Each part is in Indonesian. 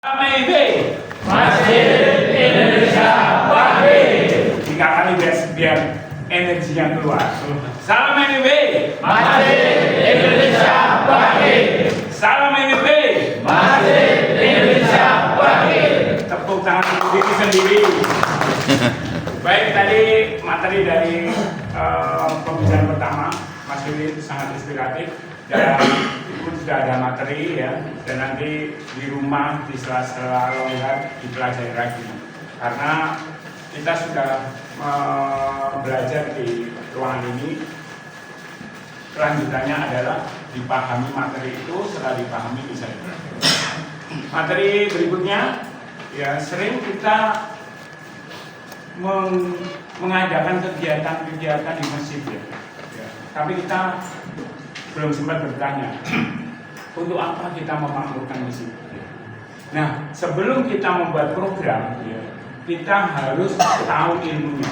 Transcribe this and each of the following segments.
MIB Masjid Indonesia Wahid. 3 kali biar energinya keluar. Salam MIB Masjid Indonesia Wahid. Salam MIB Masjid Indonesia Wahid. Tepuk tangan untuk diri sendiri. Baik, tadi materi dari pembicaraan pertama Mas Willy itu sangat inspiratif. Dan itu sudah ada materi ya, dan nanti di rumah di sela-sela longgar dipelajari lagi karena kita sudah belajar di ruangan ini. Kelanjutannya adalah dipahami materi itu, setelah dipahami bisa dipelajari. Materi berikutnya ya, sering kita mengadakan kegiatan-kegiatan di masjid ya. Tapi kita belum sempat bertanya untuk apa kita memakmurkan masjid. Nah, sebelum kita membuat program, ya, kita harus tahu ilmunya.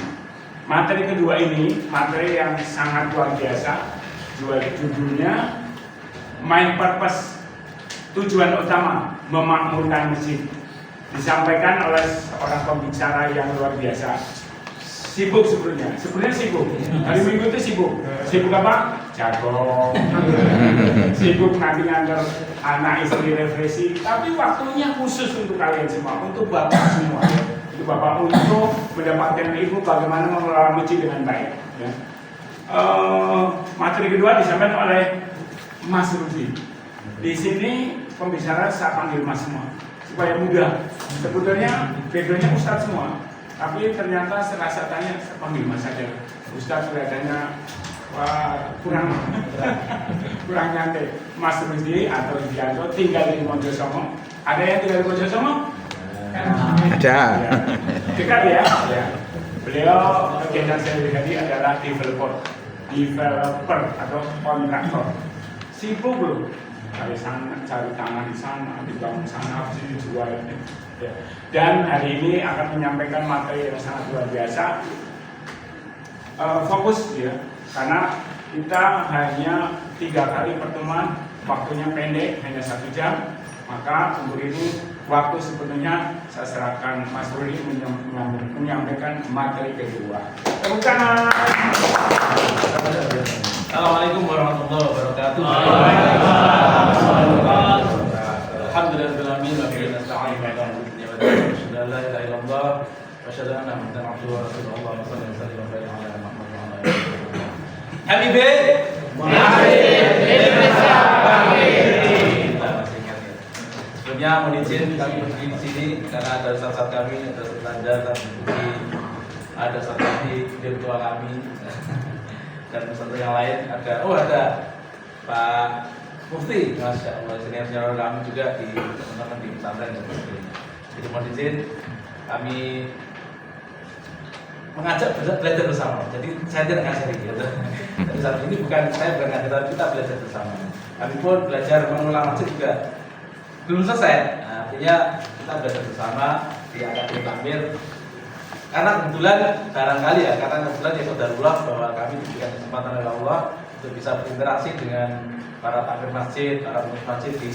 Materi kedua ini materi yang sangat luar biasa. Judulnya Main Purpose, tujuan utama memakmurkan masjid. Disampaikan oleh seorang pembicara yang luar biasa. Sibuk sebenarnya sibuk. Hari Minggu itu sibuk. Sibuk apa? Jago. Sibuk nanti ngantar anak istri refleksi. Tapi waktunya khusus untuk kalian semua, untuk bapak semua. Untuk bapak untuk mendapatkan ilmu bagaimana mengelola masjid dengan baik. Ya. Materi kedua disampaikan oleh Mas Rudi. Di sini pembicara saya panggil Mas semua supaya mudah. Sebetulnya backgroundnya Ustadz semua. Tapi ternyata setelah saya tanya, saya panggil Mas saja. Ustadz kelihatannya kurang nyantai. Mas Rudi atau Widianto tinggal di Mojosomo. Ada yang tinggal di Mojosomo? Ada. Ya. Dekat ya? Ya. Beliau kegiatan saya tadi adalah developer atau kontraktor. Sibuk belum? Cari tanah di sana, dibangun sana, habis itu dijual. Ya. Dan hari ini akan menyampaikan materi yang sangat luar biasa. Fokus ya, karena kita hanya 3 kali pertemuan, waktunya pendek, hanya 1 jam. Maka untuk ini waktu sepenuhnya saya serahkan Mas Rudi menyampaikan materi kedua. Tepuk tangan. Assalamualaikum warahmatullahi wabarakatuh. Alhamdulillahirabbil alamin wa nasta'inu ala la ilaha illallah wa asyhadu anna muhammadan abduhu wa rasuluhu. Allahumma shalli wa sallim wa barik ala Muhammad wa ala alihi. MIB Masjid Indonesia Wahid. Sebelumnya mohon izin kami berdiri di sini karena ada sahabat kami, ada tetangga, ada sahabat virtual kami dan satu yang lain ada Pak Mufti, Masya Allah, senior kami juga di teman-teman di pesantren dan sebagainya. Jadi mohon izin kami mengajak belajar bersama. Jadi saya tidak ngajar gitu. Jadi saat ini saya bukan ngajar, tapi kita belajar bersama. Kami pun belajar mengelola masjid juga belum selesai. Nah, artinya kita belajar bersama di Akademi Takmir. Karena kebetulan barangkali ya, karena kebetulan ya qadarullah bahwa kami diberikan kesempatan oleh Allah untuk bisa berinteraksi dengan para takmir masjid, para pengurus masjid di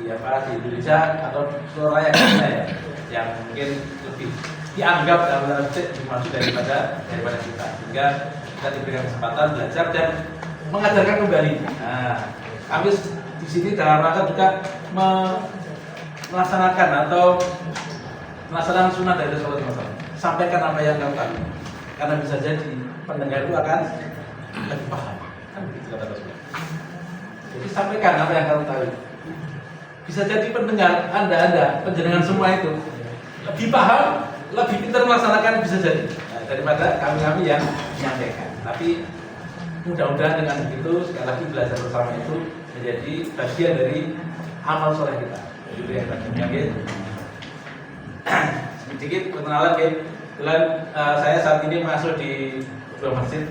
Indonesia atau di seluruh rakyat Indonesia ya, yang mungkin lebih dianggap dalam masjid lebih maju daripada kita, sehingga kita diberikan kesempatan belajar dan mengajarkan kembali. Nah, kami di sini dalam rangka juga melaksanakan sunnah dari Rasulullah SAW. Sampaikan apa yang kamu tahu, karena bisa jadi pendengar itu akan lebih paham. Kan begitu kata Rasulullah. Jadi sampaikan apa yang kamu tahu. Bisa jadi pendengar Anda penjenengan semua itu lebih paham, lebih pintar melaksanakan, bisa jadi daripada kami yang menyampaikan. Tapi mudah-mudahan dengan begitu sekali lagi belajar bersama itu menjadi bagian dari amal soleh kita. Itu yang tadi. Sedikit perkenalan, kebetulan saya saat ini masuk di sebuah masjid,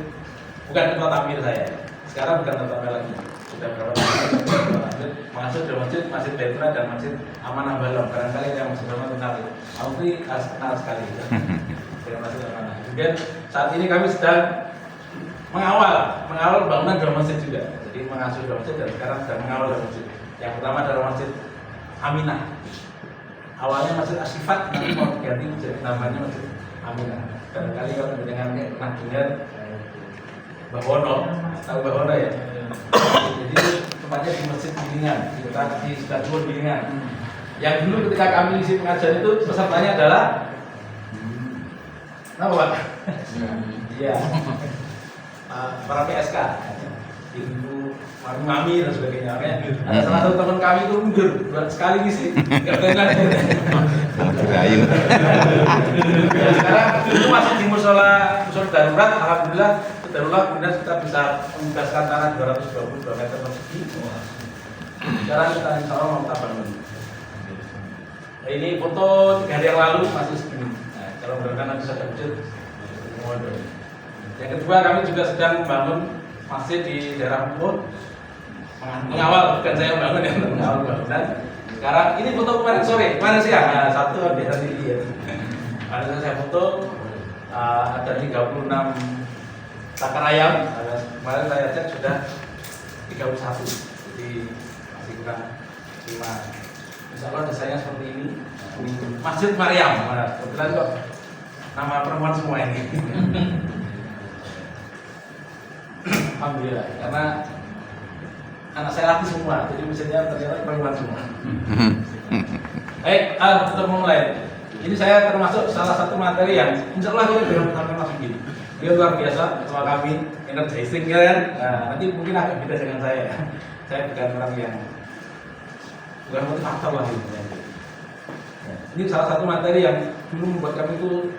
bukan ketua takmir saya. Sekarang bukan ketua takmir lagi. Sudah berapa tahun masuk di Masjid Petra dan Masjid Amanah Balong. Barangkali yang masih belum kenal itu. Aku kenal sekali. Dengan Masjid Amanah. Kemudian saat ini kami sedang mengawal bangunan dua masjid juga. Jadi mengasuh dua masjid dan sekarang sedang mengawal dua masjid. Yang pertama adalah Masjid Aminah. Awalnya Masjid Asy-Syifat, nanti mau diganti jadi namanya Masjid Aminah. Barangkali kalau dengan pernah dengar Mbah Wono, tahu Mbah Wono ya? Jadi tempatnya di Masjid Bilingan, di sebelah timur Bilingan. Yang dulu ketika kami isi pengajian itu pesertanya adalah apa Pak? Iya, para PSK, ibu, mami dan sebagainya. Ada salah satu teman kami itu mundur sekali ngisi, nggak benar. Rayu. Ya, sekarang itu masih di musola darurat, alhamdulillah darurat kemudian kita bisa membebaskan tanah 222 meter persegi. Sekarang kita insya Allah mau kita bangun. Nah, ini foto 3 hari yang lalu masih segini. Nah, kalau benar-benar nanti sudah wujud. Yang kedua kami juga sedang membangun masjid di daerah Ubud. Mengawal, bukan saya membangun ya, mengawal bangunan. Sekarang ini foto kemarin siang. Nah, satu biasa dilihat. Kemarin saya foto ada 36 takar ayam. Kemarin saya cek sudah 31. Jadi masih kurang 5. Insya Allah desainnya seperti ini. Masjid Maryam. Nah, kebetulan kok nama perempuan semua ini. Alhamdulillah, karena anak saya laki semua, jadi misalnya ternyata perempuan semua. Baik, kita mulai. Ini saya termasuk salah satu materi yang insya Allah kita belum akan masuk gini. Dia luar biasa, ketua kami energizing kan. Nah, nanti mungkin agak beda dengan saya. Saya bukan orang yang bukan motivator lah gitu. Ini salah satu materi yang dulu membuat kami itu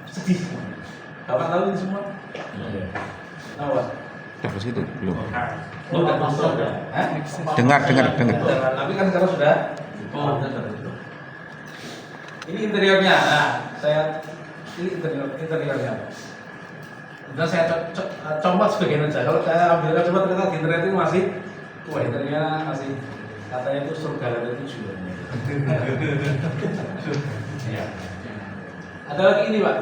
sedih. Bapak tahu ini semua? Tahu Pak? Udah ke situ belum? Oh, udah masuk ya? Dengar. Tapi kan sekarang sudah. Ini interiornya. Nah, ini interiornya. Kemudian saya comot sebagian aja. Kalau saya ambil coba ternyata di internet itu masih, wah interiornya masih katanya itu surga lantai 7. Ya. Ada lagi ini Pak.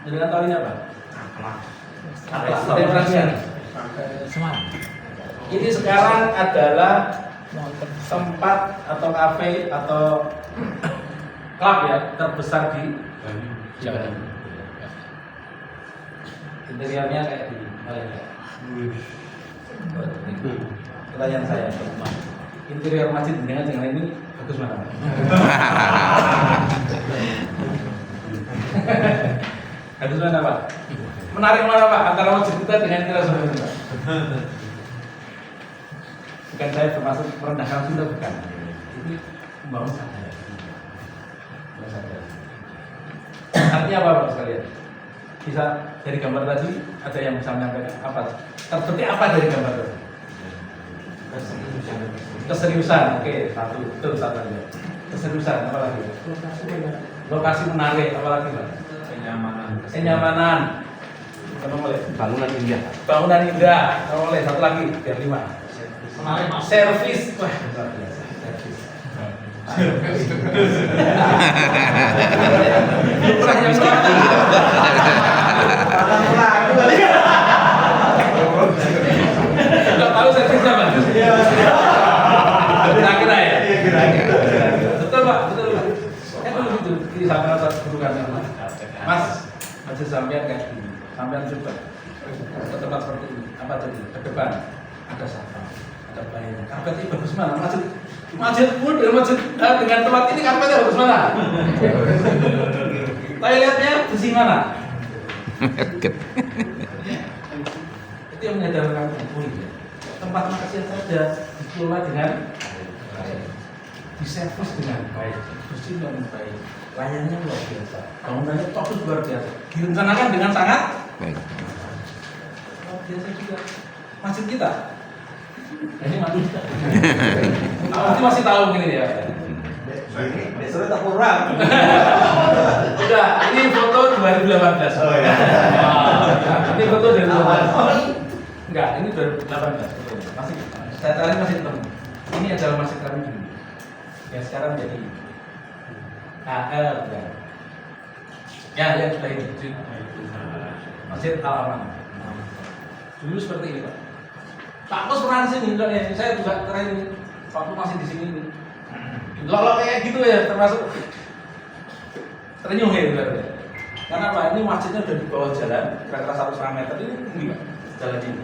Dengan tahun ini apa? Ini sekarang adalah tempat atau kafe atau klub ya terbesar di Jawa. Interiornya kayak di Malaysia. Pertanyaan saya, interior masjid dengan ini bagus mana? Bagus mana Pak? Menarik mana Pak? Antara masjid kita dengan interior seperti ini Pak? Bukan saya termasuk merendahkan Sunda, bukan. Ini membangun sadar. Artinya apa Pak sekalian? Bisa dari gambar tadi ada yang bisa menyampaikan apa? Terpetik apa dari gambar tadi? Keseriusan. Oke, satu lagi. Keseriusan, apa lagi? Lokasi menarik, apa lagi Pak? Kenyamanan. Bangunan indah. Bangunan indah. Oleh satu lagi, biar 5. Servis. Wah, luar biasa. Servis. Enggak tahu servisnya Pak. Kira-kira ya? Betul Pak, betul Pak. Itu di samping atas kedudukannya Mas, masih sampean kayak gini. Sampean coba ke tempat seperti ini. Apa jadi? Ke depan ada satpam, ada pelayanan. Karpetnya bagus mana? Masjid pun dengan dengan tempat ini karpetnya bagus mana? Toiletnya bersih mana? Itu yang menyadarkan kami. Tempat maksiat saja dikelola dengan baik, diservis dengan baik, bersih dengan baik, layannya luar biasa, bangunannya bagus luar biasa, direncanakan dengan sangat Baik. luar biasa juga. Masjid kita, ini masih tahu gini ya. Besoknya tak kurang. Udah, ini foto 2018. Oh ya. Ini foto dari 2018. Enggak, ini 2018. Masih, saya tadi masih ketemu. Ini adalah masjid kami dulu. Yang sekarang jadi AL ya. Yang sudah ini. Masjid Al-Aman. Dulu seperti ini Pak. Pak Pos pernah di sini, saya juga keren ini. waktu masih di sini. Lo kayak gitu ya, termasuk terenyuh ya berarti. Karena apa? Ini masjidnya udah di bawah jalan, kira-kira 1,5 meter ini tinggi Pak, jalan ini.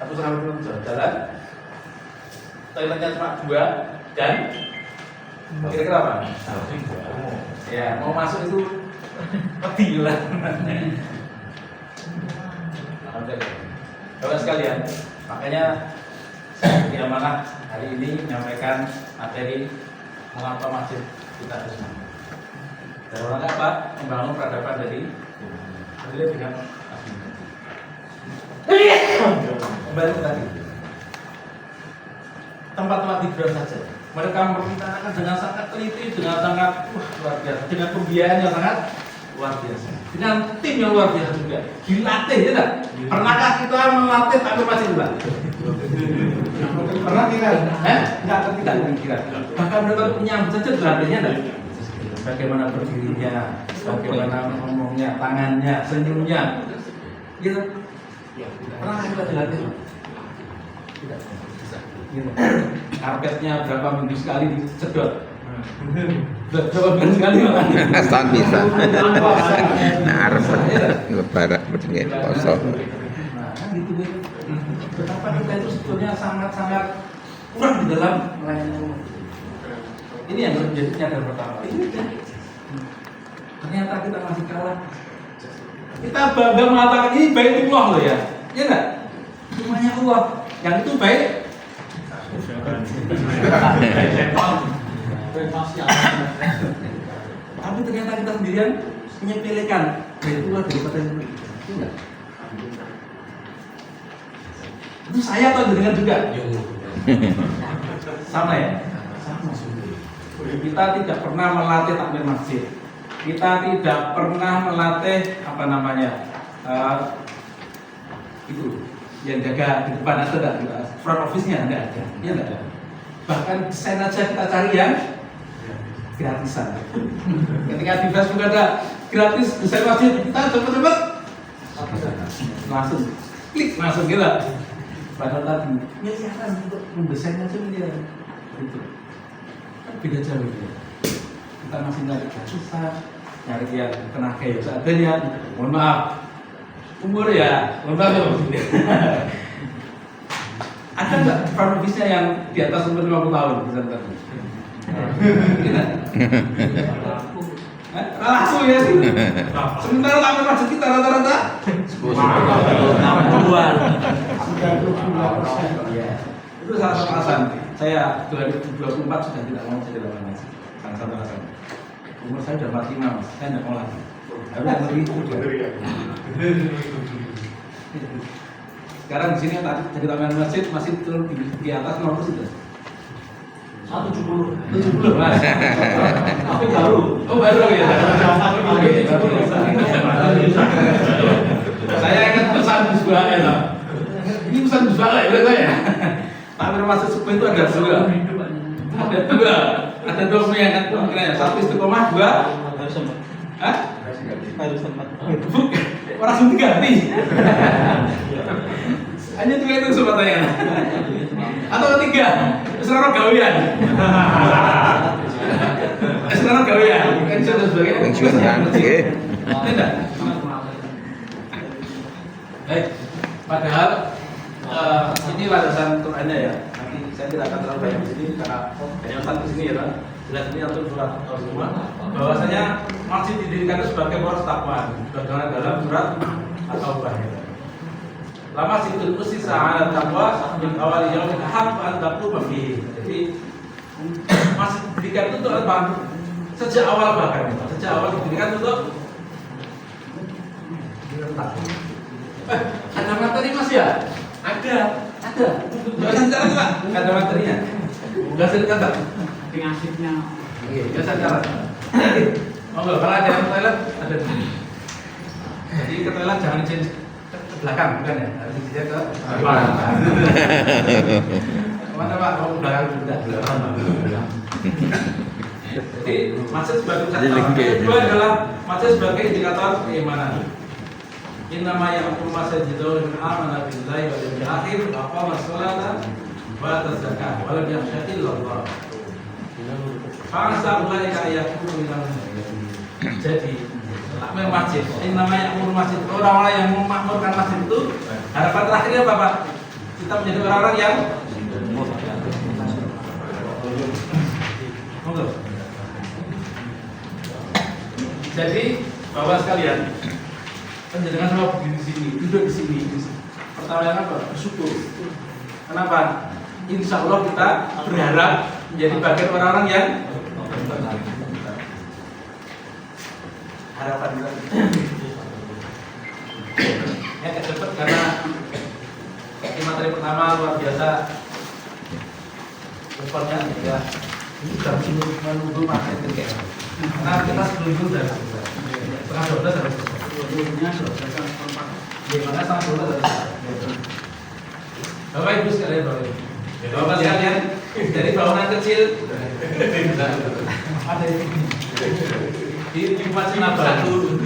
1,5 meter jalan, toiletnya cuma 2 dan kira-kira apa? Ya, mau masuk itu peti lah. Bapak sekalian, makanya saya di amanah hari ini menyampaikan materi mengapa masjid kita harus mampu. Dalam rangka apa? Membangun peradaban dari dengan kembali tadi. Tempat-tempat hiburan saja. Mereka merencanakan dengan sangat teliti, dengan sangat luar biasa, dengan pembiayaan yang sangat luar biasa, dengan tim yang luar biasa juga. Dilatih, ya tak? Pernahkah kita melatih takmir masjid Pak? Pernah tidak? Tidak kira. Bahkan mereka menyambut saja dilatihnya tak? Bagaimana berdirinya, bagaimana ngomongnya, tangannya, senyumnya, gitu. Pernah kita dilatih? Tidak. Gitu. Karpetnya berapa minggu sekali dicedot? Berapa bulan sekali? Asal bisa. Nah, arep lebaran begini kosong. Nah, kan gitu deh. Betapa kita itu sebetulnya sangat-sangat kurang di dalam melayani umum. Ini yang menjadi nyadar pertama. Ternyata kita masih kalah. Kita bangga mengatakan ini Baitullah loh ya. Iya enggak? Semuanya Allah. Yang itu baik. Tapi ternyata kita sendirian menyepelekan Baitullah daripada yang itu. Enggak? Itu saya atau dengan juga? Sama ya? Sama. Kita tidak pernah melatih takmir masjid. Kita tidak pernah melatih apa namanya itu yang jaga di depan ada front office-nya tidak ada, ya tidak ada. Bahkan desain aja kita cari yang gratisan. Ketika di Facebook ada gratis desain masjid, kita cepet-cepet langsung klik langsung kita. Padahal tadi miliaran untuk mendesainnya aja miliaran. Itu kan beda jauh ya. Kita masih nyari gratisan, nyari yang tenaga yang seadanya. Mohon maaf, umur ya, mohon maaf ya maksudnya. Ada nggak front office-nya yang di atas umur 50 tahun misalnya? Tidak. Langsung ya sih. Sementara takmir masjid kita rata-rata 60-an. Itu salah satu alasan. Saya 2024 sudah tidak mau jadi takmir masjid. Salah satu alasan. Umur saya sudah 45, Mas. Saya tidak mau lagi. Harus lebih muda. Sekarang di sini tadi jadi takmir masjid masih turun di atas 50 sudah. 70 Mas. Tapi baru. Oh baru ya. Saya ingat pesan Gus Bae lah. Ini pesan Gus Bae ya saya. Takmir masjid subuh itu ada dua. Ada dua mengingat kemungkinannya. Satu istiqomah, dua. Hah? Orang langsung diganti. Hanya dua itu kesempatannya. Atau ketiga, sekarang gawian. Sekarang gawian. Kan sudah sebagai Pensiun kan? Tidak. Baik. Padahal ini landasan Qurannya ya. Nanti saya tidak akan terlalu banyak di sini karena hanya satu di sini ya, Pak. Jelas ini untuk surat Al-Rumah. Bahwasanya masjid didirikan sebagai poros takwa. Sebagaimana dalam surat At-Taubah. Lama situl usis ala taqwa min awal yaumil haq an taquma fihi. Jadi masih didirikan untuk apa? Sejak awal bahkan sejak awal didirikan untuk ada materi Mas ya? Ada. Jangan cara Pak. Ada materinya. Enggak saya kata. Pengasihnya. Iya, biasa cara. Monggo kalau ada yang toilet ada di sini. Jadi ke toilet jangan izin belakang bukan ya, harus dia ke belakang. Mana Pak? Mau belakang sudah. Jadi masjid sebagai kedua adalah masjid sebagai indikator keimanan. Innama ya'muru masajidahu man amana billahi wal yawmil akhir wa aqama sholata wa tazakka wa lam yakhsha illallah. Fa'asa ulaika yakunu minal mu'minin. Jadi takmir masjid, ini namanya yakmur masjid. Orang-orang yang memakmurkan masjid itu harapan terakhirnya apa Pak? Kita menjadi orang-orang yang jadi Bapak sekalian, penjaringan sama berdiri di sini, duduk di sini. Pertama yang apa? Bersyukur. Kenapa? Insya Allah kita berharap menjadi bagian orang-orang yang harapan kita. Ya cepat karena di materi pertama luar biasa. Pokoknya ya ini sudah menunggu materi kayak. Karena kita sebelum itu sudah setengah 12 harus selesai. Bagaimana setengah 12 harus selesai. Bapak Ibu sekalian, Bapak sekalian, dari bangunan kecil ada di Masjid Nabawi.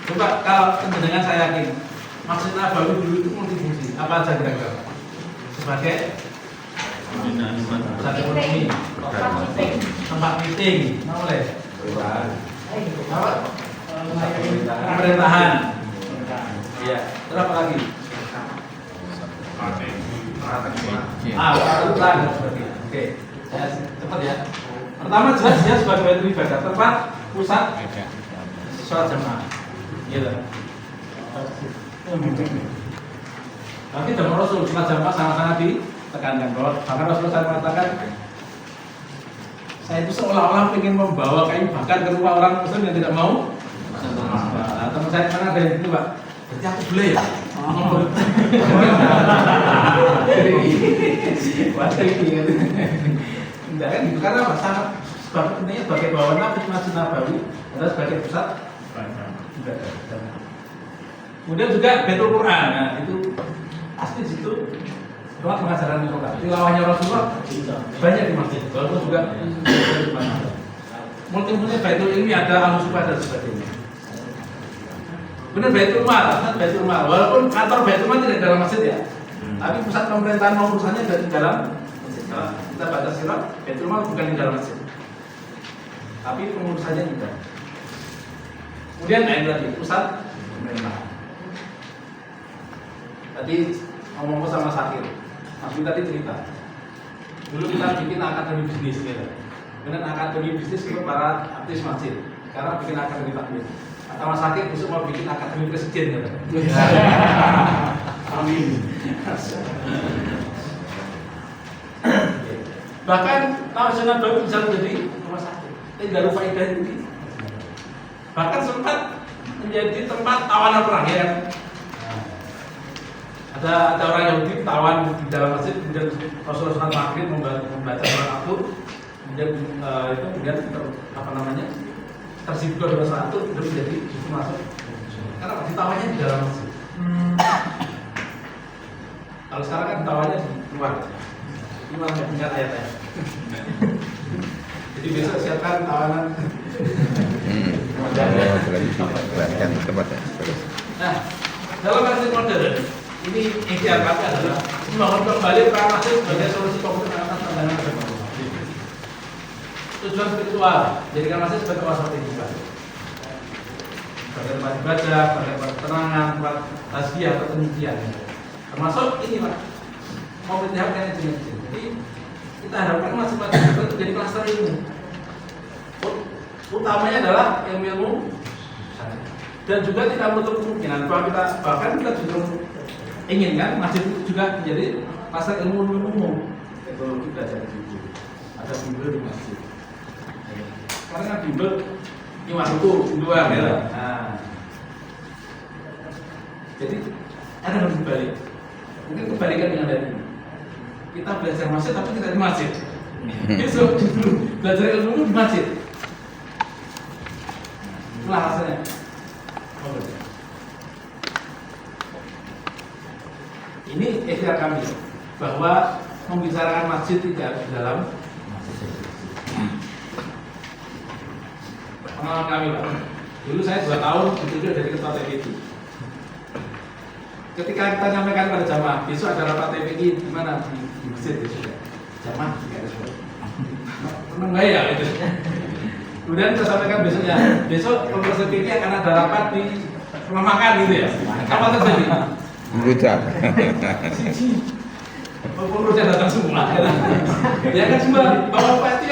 Coba kalau dengan saya yakin Masjid Nabawi dulu itu multifungsi. Apa aja kira-kira? Sebagai pusat ekonomi, tempat meeting, boleh. Pemerintahan. Iya. Terus apa lagi? Peraturan. Oke. Ya, cepat ya. Pertama jelas dia sebagai baitul ibadah, tempat pusat sholat jamaah. Gitu. Nanti zaman Rasul sholat jamaah sangat-sangat ditekankan bahwa bahkan Rasulullah mengatakan saya itu seolah-olah ingin membawa kayu bakar ke rumah orang Muslim yang tidak mau. Nah, teman saya mana ada yang itu Pak? Berarti aku boleh ya? Enggak kan gitu karena apa? Sangat pentingnya sebagai bawahan Masjid Nabawi adalah sebagai pusat. Kemudian juga Baitul Quran, nah itu pasti di situ tempat pengajaran Al-Quran. Tilawahnya Rasulullah banyak di masjid. Walaupun juga multifungsi Baitul Ilmi ada Al-Musufah dan sebagainya. Benar Baitul Mal, Baitul Mal. Walaupun kantor Baitul Mal tidak dalam masjid ya, tapi pusat pemerintahan mau urusannya di dalam masjid. Kalau kita baca sirat, Baitul Mal bukan di dalam masjid, tapi pengurusannya tidak. Kemudian lain lagi pusat pemerintahan. Tadi ngomong sama Sakir, Mas tadi cerita. Dulu kita bikin akademi bisnis gitu. Kemudian akademi bisnis untuk para artis masjid. Sekarang bikin akademi takmir. Kata Mas Sakir besok mau bikin akademi presiden gitu. Amin. Bahkan Masjid Nabawi bisa menjadi rumah sakit. Tidak lupa faedah ini. Bahkan sempat menjadi tempat tawanan perang ya kan. Ada orang Yahudi tawan di dalam masjid, kemudian Rasulullah SAW membaca surat Al-Qur, kemudian tersibuk dengan surat Al-Qur, kemudian menjadi justru masuk karena ditawanya di dalam masjid. Kalau sekarang kan ditawanya di luar, ini malah nggak ingat ayat-ayat. Jadi besok siapkan tawanan. Perhatikan tempatnya. Nah, dalam masjid modern ini ikhtiar kami adalah membangun kembali peran masjid sebagai solusi konkret atas tantangan agama. Tujuan spiritual, jadikan masjid sebagai tempat ibadah, sebagai tempat ibadah, sebagai tempat ketenangan, tempat tazkiyah atau penyidian. Termasuk ini Pak, mau menyehatkan itu. Jadi kita harapkan masjid-masjid itu menjadi klaster ilmu. Utamanya adalah ilmu dan juga tidak menutup kemungkinan bahwa kita juga ingin kan masjid itu juga menjadi pasar ilmu umum. Teknologi belajar di situ. Ada bimbel di masjid. Karena kan bimbel lima buku dua ya. Nah, jadi ada yang berbalik. Mungkin kebalikan dengan dari ini. Kita belajar masjid tapi kita di masjid. Besok belajar ilmu di masjid. Itulah rasanya. Ini ikhtiar kami bahwa membicarakan masjid tidak di dalam masjid. Pengalaman kami Pak, dulu saya 2 tahun ditunjuk dari ketua TPI. Ketika kita nyampaikan pada jamaah, besok ada rapat TPI di mana di masjid. masjid ya sudah. Jamaah juga harus tenang nggak ya itu. Kemudian saya sampaikan besoknya, besok pengurus ini akan ada rapat di rumah makan gitu ya. Apa terjadi? Buta. Pengurusnya datang semua. Ya kan semua bapak itu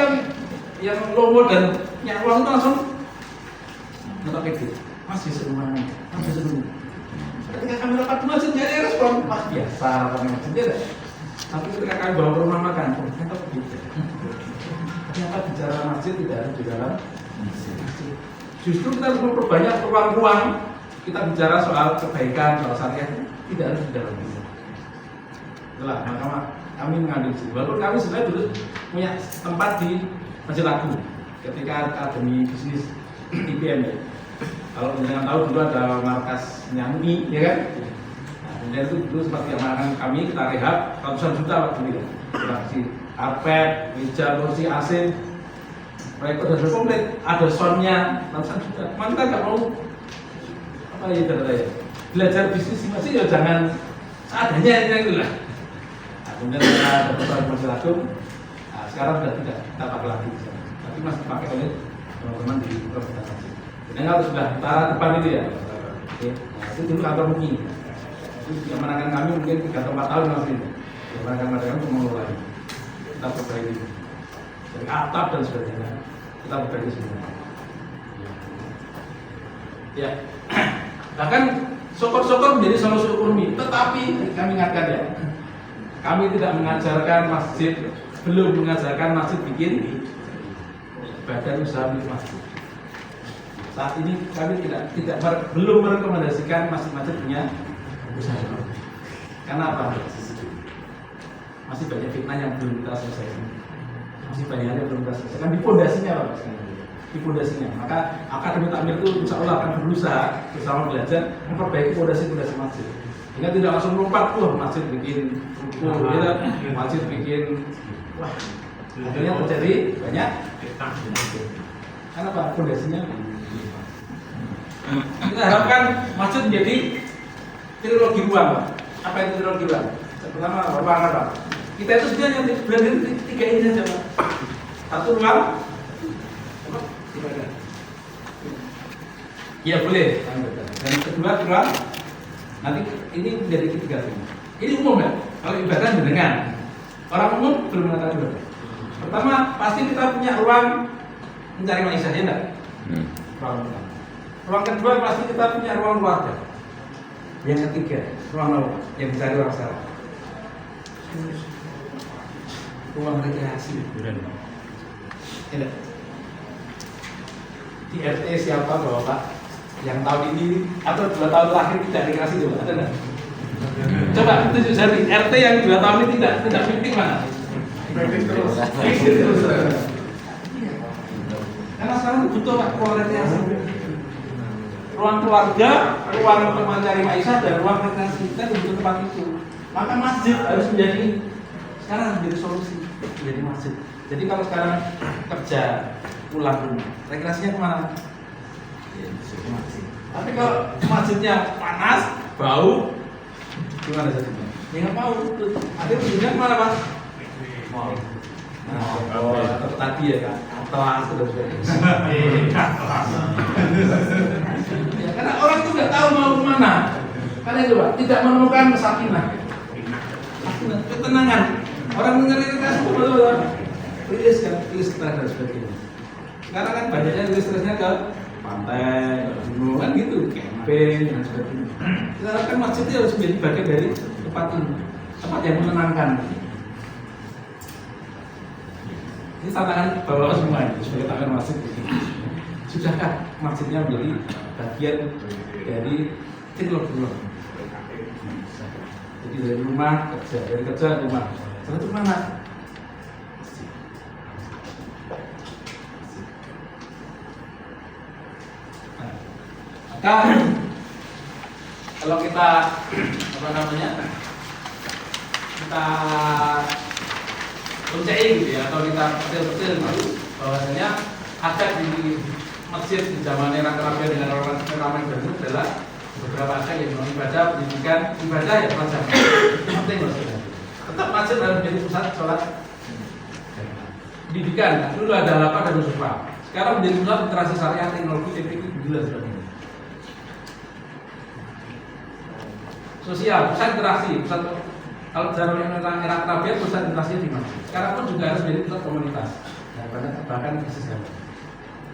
yang lomo dan yang uang itu langsung nggak gitu. Mas besok rumah makan, mas besok rumah. Ketika kami rapat di masjid, jadi respon mas biasa kami masjid ya. Tapi ketika kami bawa ke rumah makan, ternyata begitu. Ternyata bicara masjid tidak harus di dalam masjid. Justru kita harus memperbanyak ruang-ruang. Kita bicara soal kebaikan, soal syariat, tidak harus di dalam masjid. Itulah, maka kami mengambil sini. Walaupun kami sebenarnya dulu punya tempat di Masjid Agung ketika Akademi Bisnis IPM ya. Kalau jangan tahu dulu ada markasnya MUI, ya kan? Nah, kemudian itu dulu seperti yang kami kita rehab ratusan juta waktu itu. Kita kasih karpet, meja, kursi, AC, proyek sudah komplit, ada soundnya ratusan juta. Cuma kita nggak mau apa ya ya belajar bisnis masih ya jangan seadanya itu lah. Nah, kemudian kita dapat Masjid Agung. Nah, sekarang sudah tidak kita pakai lagi, tapi masih dipakai oleh teman-teman di representasi. Dan kalau sudah utara depan itu ya, oke. Nah, itu dulu kantor MUI. Itu yang menangkan kami mungkin 3-4 tahun masih itu. Yang menangkan mereka untuk mengelola ini. Kita perbaiki dari atap dan sebagainya. Kita perbaiki semua. Ya, bahkan sokor-sokor menjadi solusi ekonomi. Tetapi kami ingatkan ya, kami tidak mengajarkan masjid, belum mengajarkan masjid bikin badan usaha milik masjid. Saat ini kami belum merekomendasikan masjid-masjid punya usaha. Karena apa? Masih banyak fitnah yang belum kita selesaikan. Masih banyak yang belum kita selesaikan. Di fondasinya Pak. Di fondasinya. Maka Akademi Takmir itu insya Allah akan berusaha bersama belajar memperbaiki fondasi-fondasi masjid. Sehingga tidak langsung lompat, masjid bikin rukun, masjid bikin, wah, akhirnya terjadi banyak fitnah. Karena apa? Fondasinya. Kita harapkan masjid menjadi trilogi ruang, Pak. Apa itu trilogi ruang? Pertama, ruang apa? Kita itu sebenarnya belajar tiga ini saja, Pak. Satu ruang, apa? Ibadah. Ya boleh. Dan kedua ruang, nanti ini menjadi ketiga ini. Ini umum ya. Kalau ibadah dengan orang umum belum mengatakan ibadah. Pertama, pasti kita punya ruang mencari maisha, ya enggak? Ruang pertama. Ruang kedua pasti kita punya ruang keluarga. Yang ketiga, ruang laut yang dicari orang sekarang. Ruang rekreasi. Tidak. Di RT siapa Bapak yang tahun ini atau 2 tahun terakhir tidak rekreasi itu ada nggak? Coba tunjuk jari RT yang 2 tahun ini tidak fiktif mana? Fiktif terus. Karena sekarang butuh ruang rekreasi. Ruang keluarga, ruang untuk mencari maisha, dan ruang rekreasi kita butuh tempat itu. Maka masjid harus menjadi sekarang menjadi solusi, menjadi masjid. Jadi kalau sekarang kerja pulang rumah, rekreasinya kemana? Ya, ke masjid. Tapi kalau masjidnya panas, bau, gimana jadinya? Ya nggak mau. Akhirnya ujungnya kemana Pak? Mall. Nah, atau tadi ya kan, atlas sudah ya, karena orang itu nggak tahu mau kemana. Karena itu Pak, tidak menemukan sakinah, ketenangan. Orang mencari rekreasi betul-betul rilis kan, rilis stres dan sebagainya. Sekarang kan banyaknya rilis stresnya ke pantai, ke gunung kan gitu, camping dan sebagainya. Kita harapkan masjid itu harus menjadi bagian dari tempat ini, tempat yang menenangkan. Ini tantangan bapak semua ini sebagai tantangan masjid. Sudahkah masjidnya menjadi bagian dari trilogi ruang? Jadi dari rumah kerja, dari kerja rumah. Setelah itu mana? Nah, maka kalau kita kita kuncai gitu ya, atau kita kecil-kecil bahwasanya ada di masjid di zaman era kerapian dengan orang ramai baru adalah beberapa aspek yang ibadah, pendidikan, ibadah ya pelajaran penting maksudnya. tetap masjid harus menjadi pusat sholat pendidikan. Dulu ada lapak dan musola. Sekarang menjadi pusat literasi syariah, teknologi, teknik, dan sebagainya. Sosial, pusat interaksi, pusat kalau dalam era kerapian pusat interaksi di mana? Sekarang pun juga harus menjadi pusat komunitas. Nah, bahkan bisnis.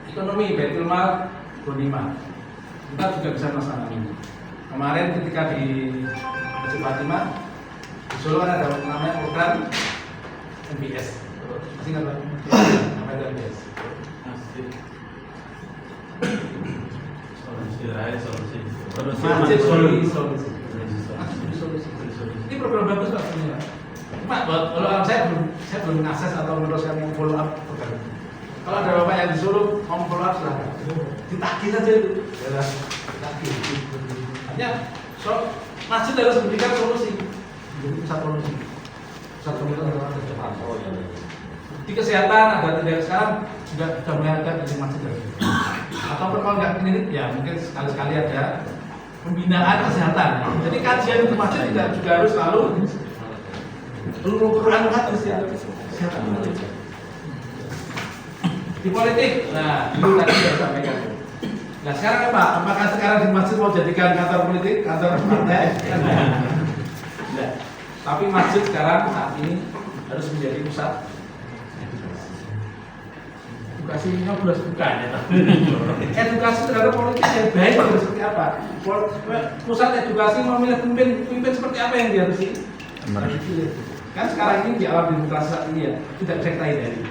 Ekonomi, betul mal, bonima. Kita juga bisa melaksanakan ini. Kemarin ketika di Masjid Fatimah di Solo kan ada namanya program MBS. Masih nggak tahu? Namanya MBS. Masjid solusi. Ini program bagus Pak sebenarnya. Cuma kalau saya belum akses atau meneruskan yang follow up program. Kalau ada bapak yang di Solo mau follow up silahkan. Ditagih saja itu. Ditagih. Artinya, masjid harus memberikan solusi. Jadi pusat solusi. Pusat komunitas adalah terdepan. Di kesehatan ada tidak sekarang juga sudah mulai ada di masjid. Atau kalau nggak klinik ya mungkin sekali-sekali ada pembinaan kesehatan. Jadi kajian di masjid tidak juga harus selalu perlu hadis ya. Kesehatan. Di politik, nah itu tadi saya sampaikan. Nah sekarang apa? Apakah sekarang di masjid mau jadikan kantor politik, kantor partai? Nah, tapi masjid sekarang saat ini harus menjadi pusat edukasinya harus bukan ya. Edukasi terhadap politik yang baik harus seperti apa? Pusat edukasi memilih pemimpin seperti apa yang diharusi? Kan sekarang ini di alam demokrasi saat ini ya tidak bisa kita hindari.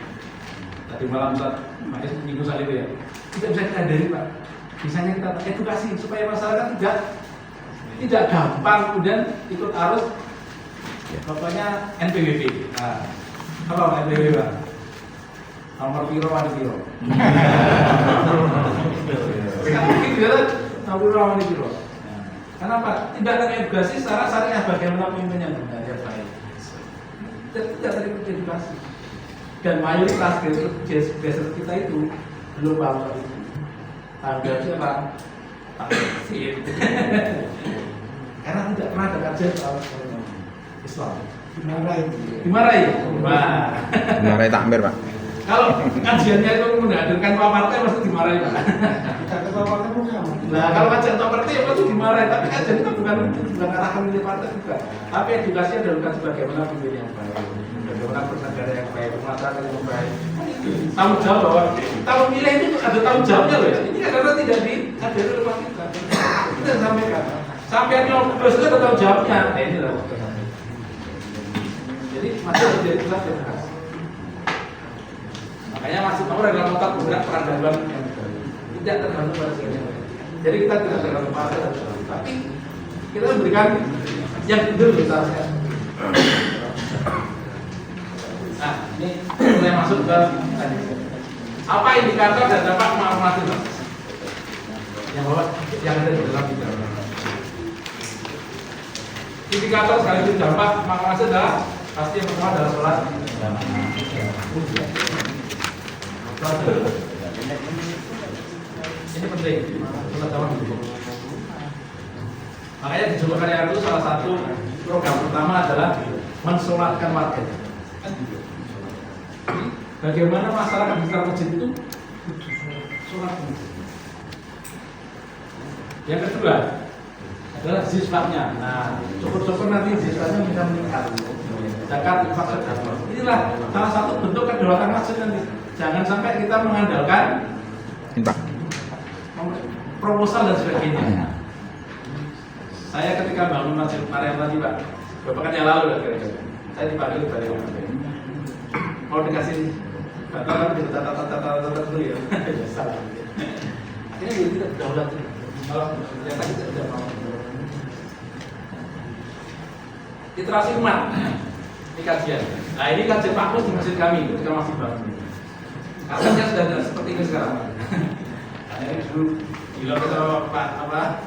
Tadi malam saat minggu saat itu ya tidak bisa kita hindari Pak. Misalnya kita edukasi supaya masyarakat tidak gampang kemudian ikut arus pokoknya NPWP. Nah, apa NPWP Pak? Nomor piro wani piro. Sekarang mungkin dia nomor piro wani piro. Kenapa? Tidak teredukasi secara syariah bagaimana pemimpinnya benar yang baik. Tidak teredukasi. Dan mayoritas grassroots kita itu belum paham soal itu. Tanggal siapa? Sip. Karena tidak pernah ada kajian soal Islam. Dimarahi. Wah. Dimarahi takmir, Pak. Kalau kajiannya itu menghadirkan ketua partai pasti dimarahi Pak. Ketua partai bukan. Nah kalau kajian ketua partai pasti dimarahi. Tapi kajian itu bukan arahan milih partai juga. Tapi edukasi adalah bagaimana pemimpin yang baik, bagaimana bernegara yang baik, masyarakat yang baik. Tanggung jawab bahwa kalau milih itu ada tanggung jawabnya loh ya. Ini karena tidak disadari oleh kita. Kita sampaikan. Sampai yang itu ada tanggung jawabnya. Nah ini lah. Jadi masih harus jadi pusat edukasi. Makanya masih mau dalam otak bergerak peradaban yang tidak tergantung pada segala. Jadi kita tidak tergantung pada tapi kita memberikan yang benar misalnya. Nah ini mulai masuk ke tadi. Apa indikator dan dampak maklumat itu? Yang ada di dalam video. Indikator sekaligus dampak maklumat adalah pasti yang pertama adalah sholat. Ini penting, makanya di Jogja Karya itu salah satu program pertama adalah mensolatkan warga. Bagaimana masyarakat di sekitar masjid itu sholat. Yang kedua adalah ziswanya. Nah, syukur-syukur nanti ziswanya bisa meningkat. Zakat, infak, sedekah. Inilah salah satu bentuk kedaulatan masjid nanti. Jangan sampai kita mengandalkan proposal dan sebagainya. Saya ketika bangun masjid Maryam tadi Pak, beberapa kan yang lalu lah kira-kira. Saya dipanggil dari mau dikasih kata tata dulu ya. Salah. Akhirnya dia tidak berdaulat. Kalau ternyata kita tidak mau. Literasi umat. Ini kajian. Nah ini kajian Pak Mus di masjid kami ketika masih bangun. Asalnya sudah ada seperti ini sekarang. Ini dulu gila kita Pak apa?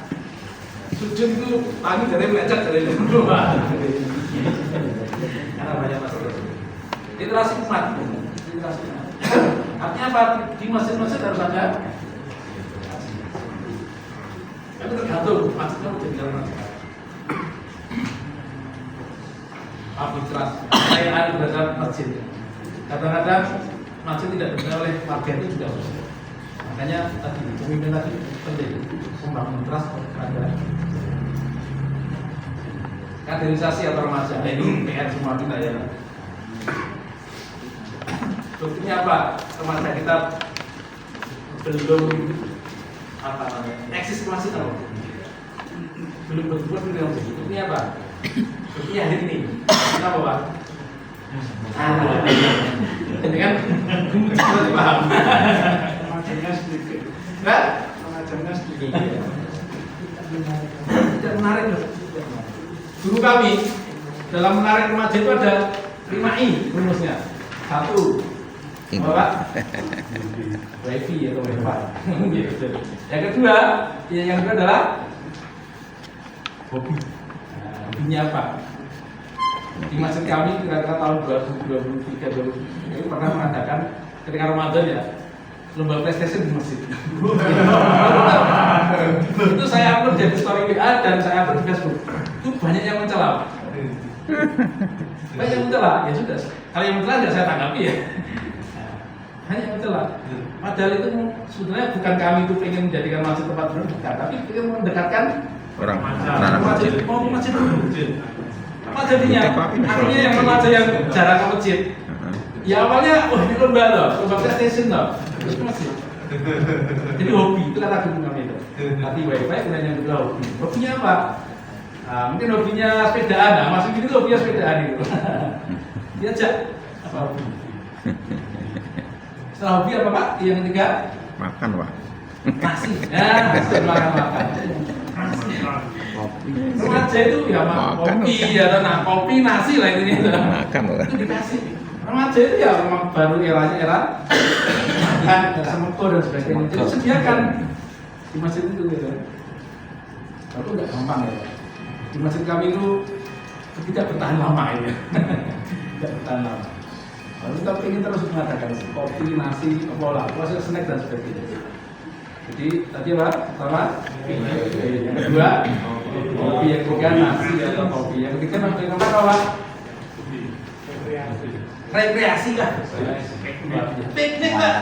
Sujud itu tangi dari melecet dari dulu Pak. Karena banyak masalah. Literasi umat. Literasi umat. Artinya apa? Di masjid-masjid harus ada. Itu tergantung masjidnya menjadi jalan. arbitrase kekayaan berdasarkan masjid. Kadang-kadang masjid tidak dikenal oleh warga itu juga susah. Makanya tadi pemimpin tadi penting membangun trust pada kaderisasi atau remaja. Ini PR semua kita ya. Buktinya apa? Remaja kita belum apa namanya eksis masih tahu belum berbuat belum buktinya apa? Buktinya hari ini kenapa Pak? Ini kan kita paham. Remajannya sedikit. Kan? Remajannya sedikit. Tidak menarik loh. Guru kami dalam menarik remaja itu ada 5I rumusnya. 1 apa? Wifi atau wifi. Gitu. Yang kedua adalah hobi. Nah, hobinya apa? Di masjid kami kira-kira tahun 2023 ini pernah mengadakan ketika Ramadan ya lomba PlayStation di masjid. Itu saya upload di story WA dan saya upload di Facebook. Itu banyak yang mencela. Banyak yang mencela, ya sudah. Kalau yang mencela tidak saya tanggapi ya. Hanya yang mencela. Padahal itu sebenarnya bukan kami itu ingin menjadikan masjid tempat berdoa, tapi ingin mendekatkan Orang masjid. Mau ke masjid dulu. Apa jadinya? Artinya yang remaja yang jarang ke masjid. Ya awalnya, wah ini lomba loh, lomba PlayStation loh. Terus masjid. Jadi hobi, itu kata guru kami itu. Tapi wifi kemudian yang kedua hobi. Hobinya apa? Nah, mungkin hobinya sepedaan, nah masih gini tuh hobinya sepedaan gitu. Diajak apa hobi? Setelah hobi apa Pak? Yang ketiga? makan Pak. Nasi. Ya, makan. Nasi. Remaja itu ya Makan, kopi makan. ya, nah kopi nasi lah intinya. Makan Pak. Itu dikasih. Remaja itu ya memang baru era makan, semeko dan sebagainya. Jadi sediakan di masjid itu gitu. Tapi nggak gampang ya. Di masjid kami itu tidak bertahan lama ini. Tidak bertahan lama. Lalu kita ingin terus mengadakan kopi, nasi, pola, proses snack dan sebagainya. Jadi tadi apa? Pertama, yang kedua, kopi, yang ketiga nasi atau kopi, yang ketiga yang keempat apa? Rekreasi lah. Piknik lah.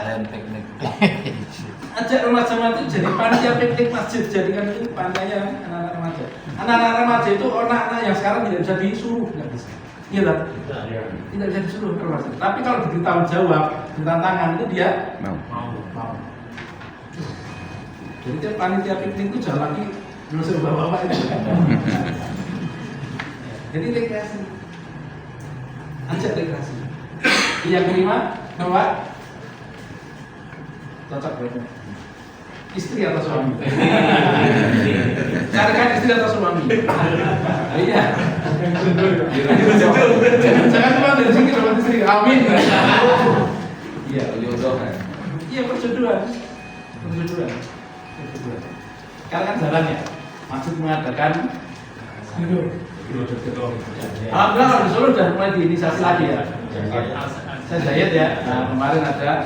Ajak remaja itu jadi panitia piknik masjid, jadikan itu pantainya anak-anak remaja. Anak-anak remaja itu anak-anak yang sekarang tidak bisa disuruh, nggak bisa. Iya lah, tidak bisa disuruh ke masjid. Tapi kalau diberi tanggung jawab, diberi tantangan itu dia mau. Jadi tiap panitia piknik itu jangan lagi menusuk bapak-bapak itu. Jadi rekreasi, ajak rekreasi. Yang kelima, bahwa cocok berarti istri atau suami. Carikan istri atau suami. Iya. Jangan cuma dari sini dapat istri. Amin. Iya, iya perjodohan. Sekarang kan jalannya masjid mengadakan alhamdulillah kalau di Solo sudah mulai diinisiasi lagi ya. Saya Zayed ya. Nah, kemarin ada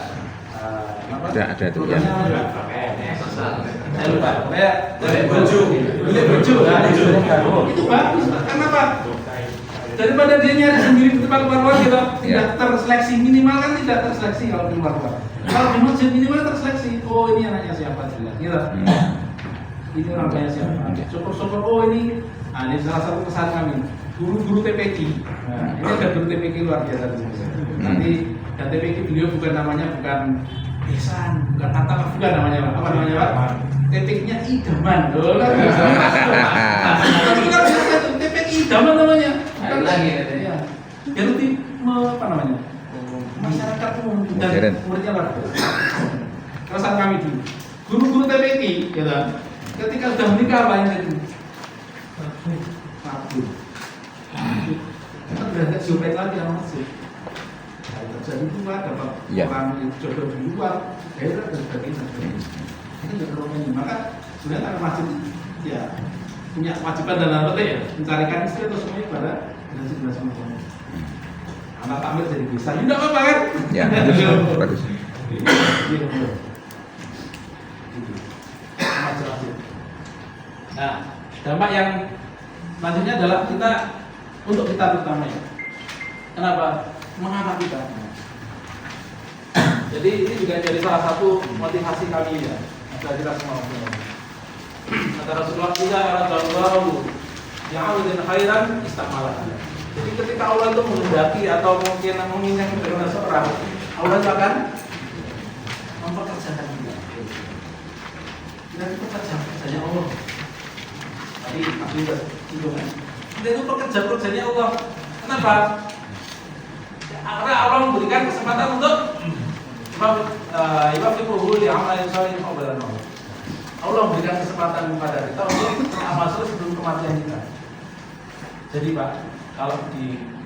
Ada tuh ya. Saya lupa. Saya baju. Itu bagus. Karena apa? Daripada dia nyari sendiri di tempat luar kita tidak terseleksi, minimal kan tidak terseleksi kalau di luar. Kalau di masjid minimal terseleksi. Oh ini anaknya siapa jelas, gitu. Ini orangnya siapa? Syukur-syukur. Oh ini salah satu pesan kami. Guru-guru TPQ. Nah, ini ada guru TPQ luar biasa di sini. Nanti dan TPQ beliau bukan namanya bukan Ihsan, bukan Atta, bukan namanya Pak. Apa namanya Pak? TPQ-nya idaman. Loh, kan bisa. Tapi kan biasa itu TPQ idaman namanya. Bukan lagi ya. Ya lebih apa namanya? Masyarakat umum dan muridnya luar biasa. Keresahan kami dulu. Guru-guru TPQ, gitu. Ketika sudah menikah apa yang itu? Kabur. Kita udah nggak sumpah lagi sama masjid. Jadi itu dapat orang yang jodoh di luar, daerah dan sebagainya. Itu juga terlalu. Maka sebenarnya karena masjid ya punya kewajiban dalam arti ya mencarikan istri atau suami pada generasi muda. Anak tampil jadi bisa, tidak apa-apa kan? Ya, bagus. Nah, dampak yang selanjutnya adalah kita untuk kita terutama ya. Kenapa? Mengapa kita? Jadi ini juga jadi salah satu motivasi kami ya. Saya jelas semua. Kata Rasulullah tidak Rasulullah yang awalnya khairan istamalah. Jadi ketika Allah itu menghendaki atau mungkin menginginkan kebaikan seorang, Allah itu akan mempekerjakan dia. Kita itu pekerjaan Allah. Tadi Mas juga singgung kan. Kita itu pekerjaan Allah. Kenapa? Karena Allah memberikan kesempatan untuk Iwafiquhu li'amalin sholihin qabla al-maut. Allah memberikan kesempatan kepada kita untuk beramal soleh sebelum kematian kita. Jadi Pak, kalau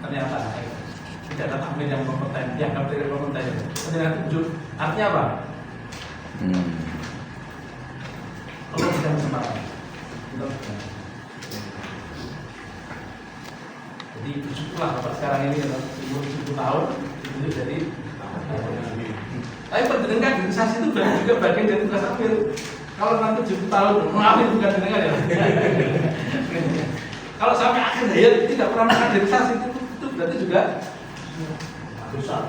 ternyata tidak ada takmir yang kompeten, yang tidak kompeten, ternyata tunjuk, artinya apa? Allah memberikan kesempatan. Jadi bersyukurlah Bapak sekarang ini umur 10 tahun itu jadi. Tapi pendengar organisasi itu juga bagian dari tugas ambil. Kalau nanti 70 tahun mengambil bukan pendengar ya. Kalau sampai akhir hayat tidak pernah mengkaderisasi itu berarti juga dosa.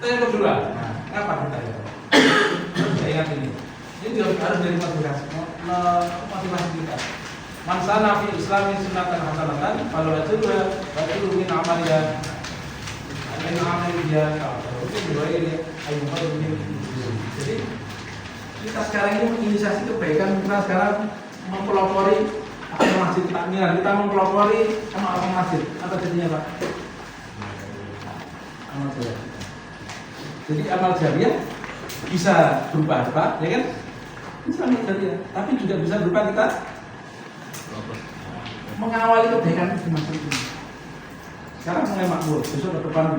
Yang kedua, kenapa kita ya? Saya ingat ini juga harus dari motivasi kita. Man sana fi islamin sunnatan hasanatan falau ajruha wa ajru min amaliha min amaliha jadi kita sekarang ini menginisiasi kebaikan, kita sekarang mempelopori amal masjid takmiran, kita mempelopori amal masjid. Apa jadinya Pak? Amal jariah. Jadi amal jariah bisa berupa apa? Ya kan? Bisa amal jariah, tapi juga bisa berupa kita mengawali kebaikan di masa ini. Sekarang mulai makmur, besok ke depan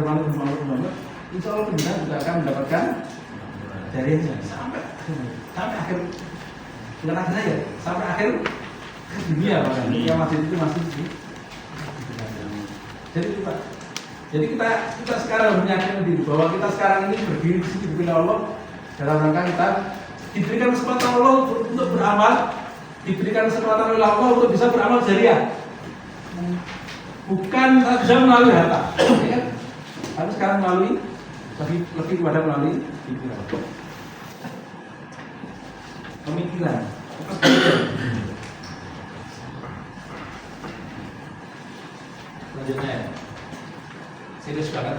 insya Allah penjenengan juga akan mendapatkan jariahnya sampai akhir bukan akhir aja, sampai akhir dunia bahkan yang masih itu masih di. Jadi kita sekarang menyadari diri bahwa kita sekarang ini berdiri di sini dibina Allah dalam rangka kita diberikan kesempatan Allah untuk beramal, diberikan kesempatan oleh Allah untuk bisa beramal jariah. Bukan saja melalui harta, ya kan? Tapi sekarang melalui lebih kepada melalui pemikiran. Selanjutnya, serius banget.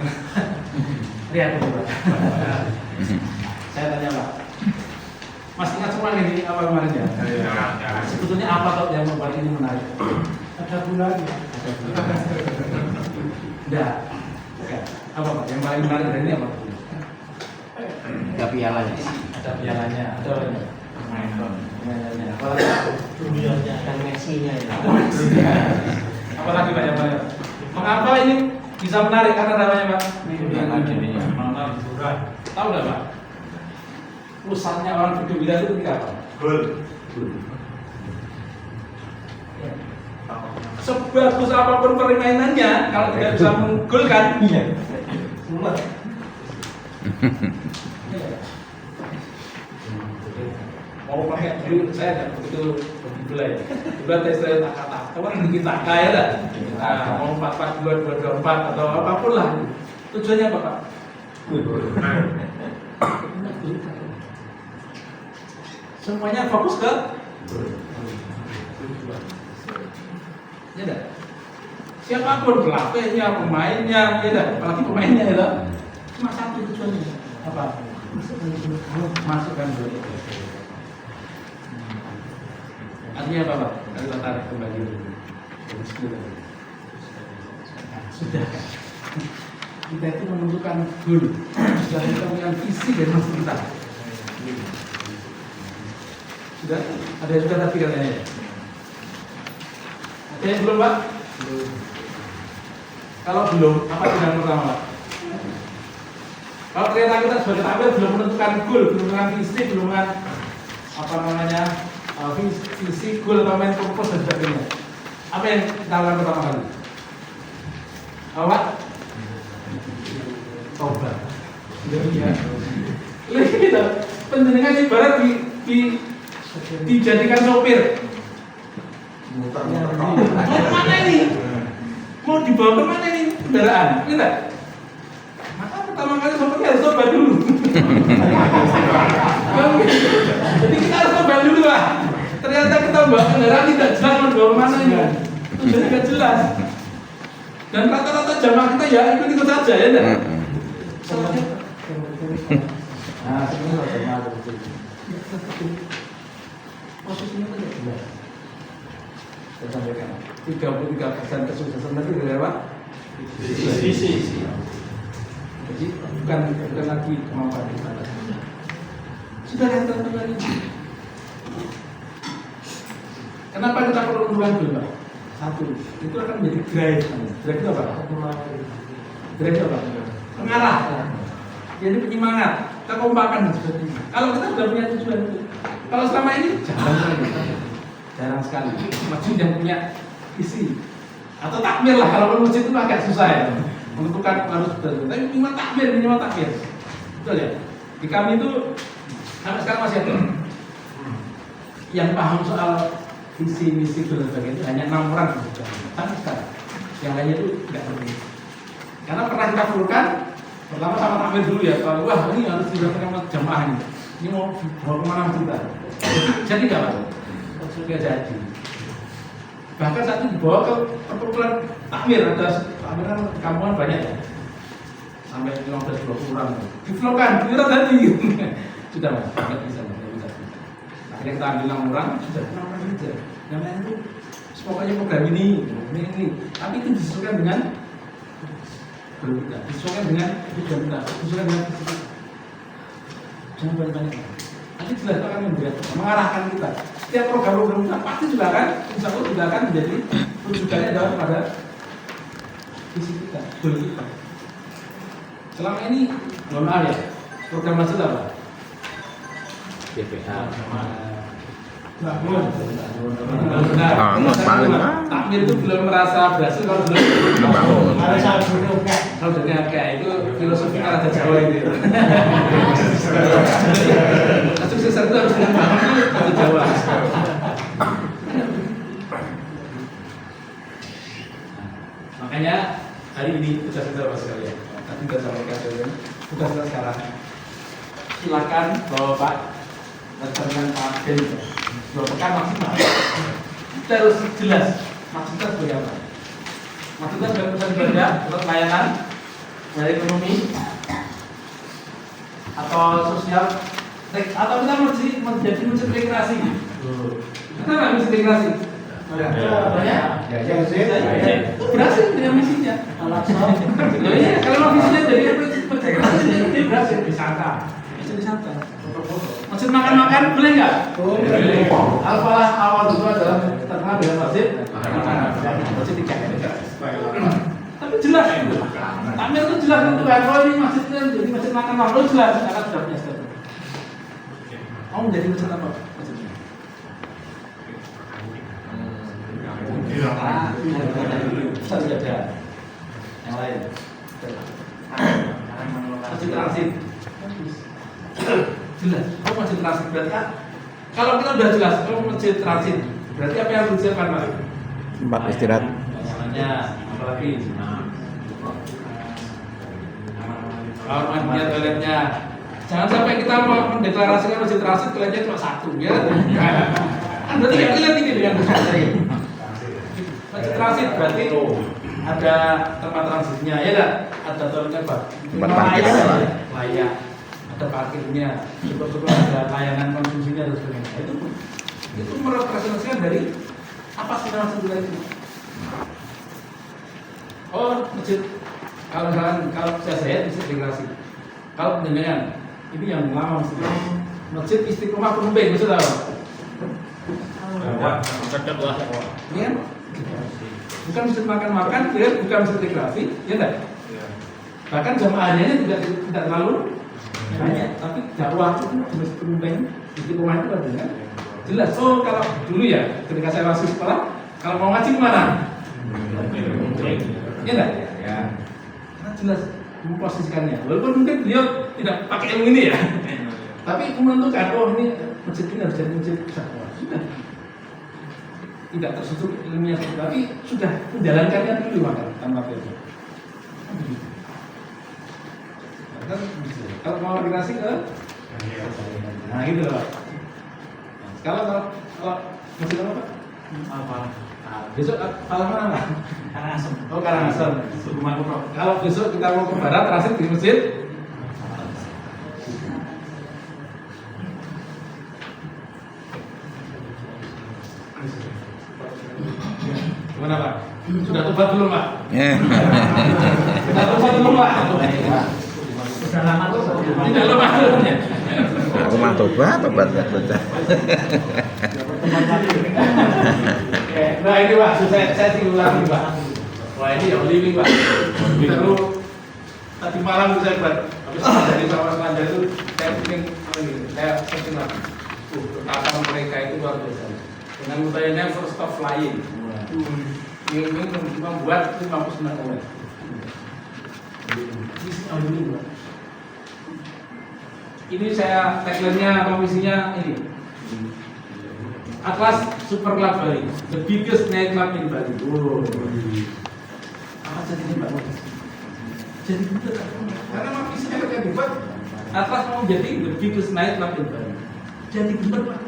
Lihat dulu Pak. Saya tanya Pak, Mas ingat semua ini apa kemarin ya? Sebetulnya apa kok yang membuat ini menarik? Ada bulannya. Enggak. Apa Pak? Yang paling menarik dari ini apa? Ada pialanya. Ada pialanya. Ada pialanya. Apalagi Dunianya dan Messi-nya ya. apalagi Pak yang paling? Mengapa ini bisa menarik karena namanya Pak? Dunia. Tahu nggak Pak? Pusatnya orang video bila itu ketika apa? Gol. Sebagus apapun permainannya, kalau tidak bisa menggolkan, iya. Mulai. Mau pakai dulu saya tidak begitu gila ya. Dulu tes saya kata, kawan kita kaya dah. Mau 4-4-2-2-2-4 atau apapun lah. Tujuannya apa Pak? Semuanya fokus ke ya dah. Siapapun pelatihnya, pemainnya, ya dah. Apalagi pemainnya ya dah. Cuma satu tujuannya apa? Masukkan dulu. Artinya apa Pak? Kita tarik kembali dulu. Sudah kan? Kita itu menentukan goal. Sudah kita punya visi dan masa kita. Sudah? Ada yang sudah tadi katanya ya? Ada yang belum Pak? Belum. Kalau belum, apa tindakan pertama Pak? Kalau ternyata kita sebagai tampil belum menentukan goal, belum menentukan visi, belum menentukan apa namanya visi, goal, atau main purpose dan sebagainya. Apa yang kita lakukan pertama kali? Apa? Tobat. Iya. Lagi kita penjenengan ibarat dijadikan sopir. Muter-muter. Mau mana ini? Mau dibawa ke mana ini kendaraan? Tidak. Maka pertama kali sopirnya harus coba dulu. Jadi kita harus coba dulu lah. Ternyata kita bawa kendaraan tidak jelas mau dibawa kemana ini. Itu jadi tidak jelas. Dan rata-rata jamaah kita ya ikut-ikut saja ya enggak? Nah, sebenarnya jamaah betul. Posisinya tidak jelas. Saya sampaikan 33% kesuksesan tadi dari apa? Visi. Jadi bukan lagi kemampuan kita. Sudah yang tertentu ini. Kenapa kita perlu ulang dulu? Satu, itu akan menjadi drive. Drive itu apa? Drive itu apa? Pengarah. Jadi penyemangat, kekompakan dan sebagainya. Kalau kita sudah punya tujuan itu, kalau selama ini jarang sekali. Masjid yang punya visi atau takmir lah. Kalau masjid itu agak susah ya. Menentukan harus betul. Tapi minimal takmir. Betul ya? Di kami itu sampai sekarang masih ada yang paham soal visi, misi dan sebagainya itu hanya 6 orang sampai sekarang. Yang lainnya itu tidak perlu. Karena pernah kita perlukan pertama sama takmir dulu ya. Kalau wah ini harus dilakukan jamaah ini. Ini mau bawa kemana kita? Jadi nggak Pak? Sudah jadi. Bahkan saat itu dibawa ke perkumpulan takmir, ada takmir kan kampungan banyak ya, sampai 15-20 orang. Diflokan, kira tadi. Sudah Mas, nggak bisa. Akhirnya kita ambil 6 orang, sudah 6 orang saja. Yang lain itu pokoknya program ini. Tapi itu disesuaikan dengan kita, disesuaikan dengan tujuan kita, disesuaikan dengan visi kita. Jangan banyak-banyak. Nanti jelas akan mengarahkan kita. Setiap program-program kita pasti juga akan, insya Allah juga akan menjadi rujukannya adalah pada visi kita, goal kita. Selama ini, mohon maaf ya, program masjid apa? BPH. Bangun. Paling Takmir itu belum merasa berhasil kalau belum bangun. Kalau dari agak itu filosofi ada Jawa itu. Kesuksesan itu harus dengan bangun ada Jawa. Makanya hari ini tugas kita Bapak sekalian. Tadi kita sampaikan tugas kita sekarang. Silakan Bapak dengan Pak Ben 2 pekan maksimal. Kita harus jelas maksudnya sebagai apa. Maksudnya sebagai pusat ibadah untuk layanan dari ekonomi atau sosial atau kita menjadi masjid rekreasi. Kita nggak masjid rekreasi. Banyak. Itu berhasil dengan misinya. Kalau visinya jadi rekreasi berhasil wisata. Wisata. Masjid makan-makan boleh nggak? Boleh. Al-Falah awal itu adalah terkenal dengan masjid. Masjid 3. Tapi jelas itu. Takmir itu jelas untuk kalau ini masjidnya jadi masjid makan makan jelas karena sudah punya status. Mau menjadi masjid apa? Masjidnya. Bisa tidak ada. Yang lain. Masjid transit. Jelas. Oh masjid transit berarti kalau kita sudah jelas, oh masjid transit berarti apa yang harus disiapkan Pak? Tempat istirahat. Namanya apalagi? Kamar mandinya, toiletnya. Jangan sampai kita mau mendeklarasikan masjid transit toiletnya cuma 1 ya. Kan berarti nggak lihat ini dengan masjid transit berarti ada tempat transitnya ya enggak? Ada toiletnya Pak. Tempat parkirnya lah. Layak. Ada parkirnya, syukur-syukur ada layanan konsumsinya dan sebagainya. Itu merepresentasikan dari apa sih nama sebuah itu? Oh, masjid. Kalau saya masjid rekreasi. Kalau penjenengan ini yang lama masjid Istiqomah Penumpang, maksud apa? Ini kan? Bukan masjid makan-makan, bukan masjid rekreasi, ya enggak? Bahkan jamaahnya tidak terlalu banyak, tapi dakwah itu jenis penumpang Istiqomah itu adalah jelas. Oh kalau dulu ya ketika saya masih sekolah, kalau mau ngaji kemana? Ya enggak? Ya. Karena jelas memposisikannya. Walaupun mungkin beliau tidak pakai ilmu ini ya, tapi menentukan oh ini masjid ini harus jadi masjid dakwah. Sudah. tidak tersentuh ilmiah, tapi sudah menjalankannya dulu maka tanpa itu. Kan bisa. Kalau mau migrasi ke, nah gitu loh. Kalau masih lama Pak? Apa? Nah, besok kalau mana Pak? Karangasem. Oh Karangasem. Kalau besok kita mau ke barat, transit di masjid. Gimana Pak? Sudah tobat belum Pak? Sudah tobat belum Pak? Sudah lama tuh. Tidak lama belumnya. Rumah tobat nggak baca. Nah ini Pak, saya tinggal lagi Pak. Wah ini ya living Pak. Terus tadi malam saya buat habis dari sama Selandia itu saya penting saya penting lah. Betapa mereka itu luar biasa. Dengan mudahnya first stop flying. Ini membuat 59 orang. Ini saya tagline-nya atau misinya ini. Atlas Super Club Bali, the biggest night club in Bali. Apa jadinya Mbak? Jadi betul karena memang misinya mereka dibuat Atlas mau jadi the biggest night club in Bali. Jadi betul Pak.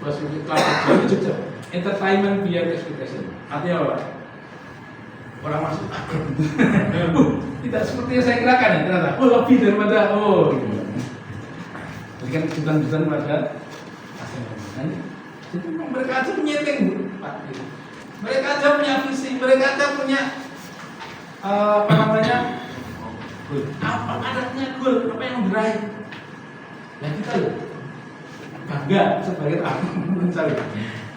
Bos untuk kelapa Jogja, entertainment beyond expectation. Artinya apa? Orang masuk tidak seperti yang saya kirakan ya ternyata. Oh lebih daripada berikan kejutan-kejutan pada pasien. Jadi mereka aja menyeting Pak. Mereka aja punya visi, mereka aja punya apa namanya? Apa adanya goal, apa yang diraih? Ya kita loh. Bangga sebagai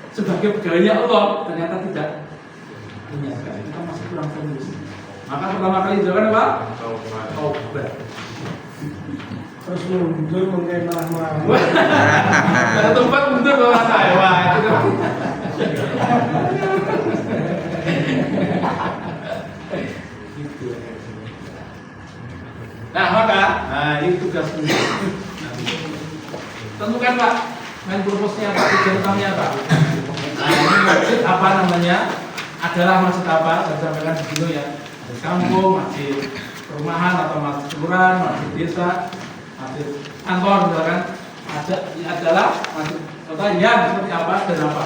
sebagai pegawainya Allah ternyata tidak punya sekali, kita masih kurang serius. Maka pertama kali jawaban apa? Taubat. Terus mundur mungkin marah-marah. Kalau taubat mundur malah saya. Wah itu kan. Gitu. Nah maka, ini tugas tentukan Pak, main purpose-nya Pak, tujuan utamanya Pak. Nah ini masjid apa namanya? Adalah masjid apa? Saya sampaikan di sini ya. Masjid kampung, masjid perumahan atau masjid kelurahan, masjid desa, masjid kantor misalkan. Adalah masjid kota yang seperti apa dan apa.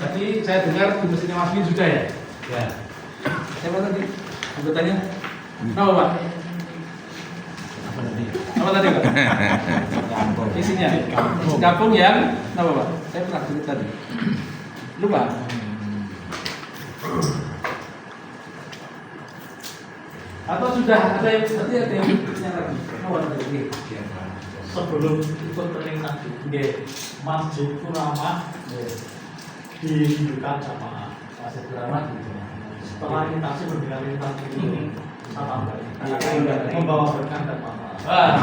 Tadi saya dengar di masjidnya Mas Bin sudah ya? Ya. Siapa tadi? Anggotanya? Apa Pak? Apa tadi Pak? Isinya? Kampung yang apa Pak? Saya pernah tulis tadi. Lupa? Atau sudah ada yang berarti ada yang lagi? Apa tadi? Sebelum ikut training tadi, Masjid Kurama dihidupkan jamaah. Masjid Kurama setelah interaksi berbeda ini saya tambahin membawa berkah dan manfaat.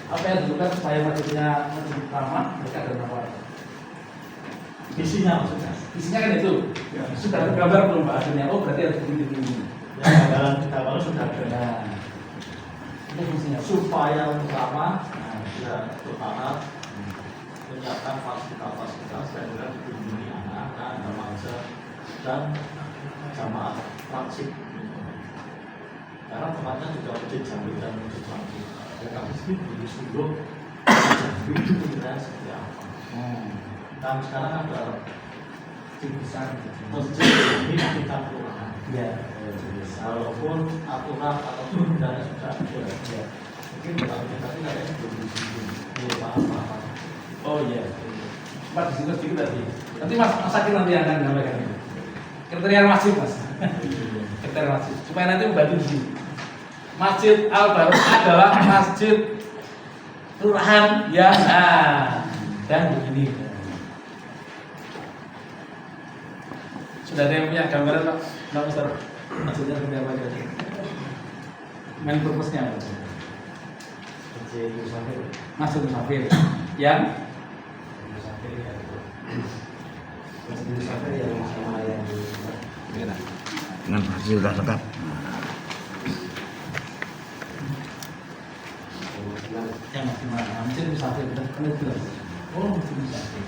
Apa yang dilakukan supaya masjidnya masjid utama berkah dan manfaat? Visinya maksudnya. Isinya kan itu. Sudah tergambar belum Pak hasilnya? Oh berarti ada begini. Ya dalam kita baru sudah ada. Nah, itu fungsinya. Supaya utama ya terutama menyiapkan fasilitas dan juga dikunjungi anak-anak, remaja dan jamaah transit. Karena tempatnya juga masjid Jambi dan masjid Jambi. Ya kami sendiri di Solo Jambi itu kira seperti apa? Dan sekarang ada Besar. masjid ini kita kelurahan. Ya. Walaupun aturan atau pembedanya sudah ada. Mungkin kita kayaknya belum disinggung. Maaf. Oh iya. Pak di sini sedikit tadi. Nanti Mas Sakir nanti akan menyampaikan ini. Kriteria masjid Mas. Kriteria masjid. Supaya nanti membantu di sini. Masjid Al Barokah adalah masjid kelurahan yang dan begini. Sudah ada yang punya gambaran Pak? Nggak Ustaz? Maksudnya seperti apa aja? Main purpose-nya apa? Masjid Musafir yang musafir yang sama yang Dengan hasil sudah lengkap. Yang masih mana? Masjid musafir dan kena jelas. Oh, masjid musafir.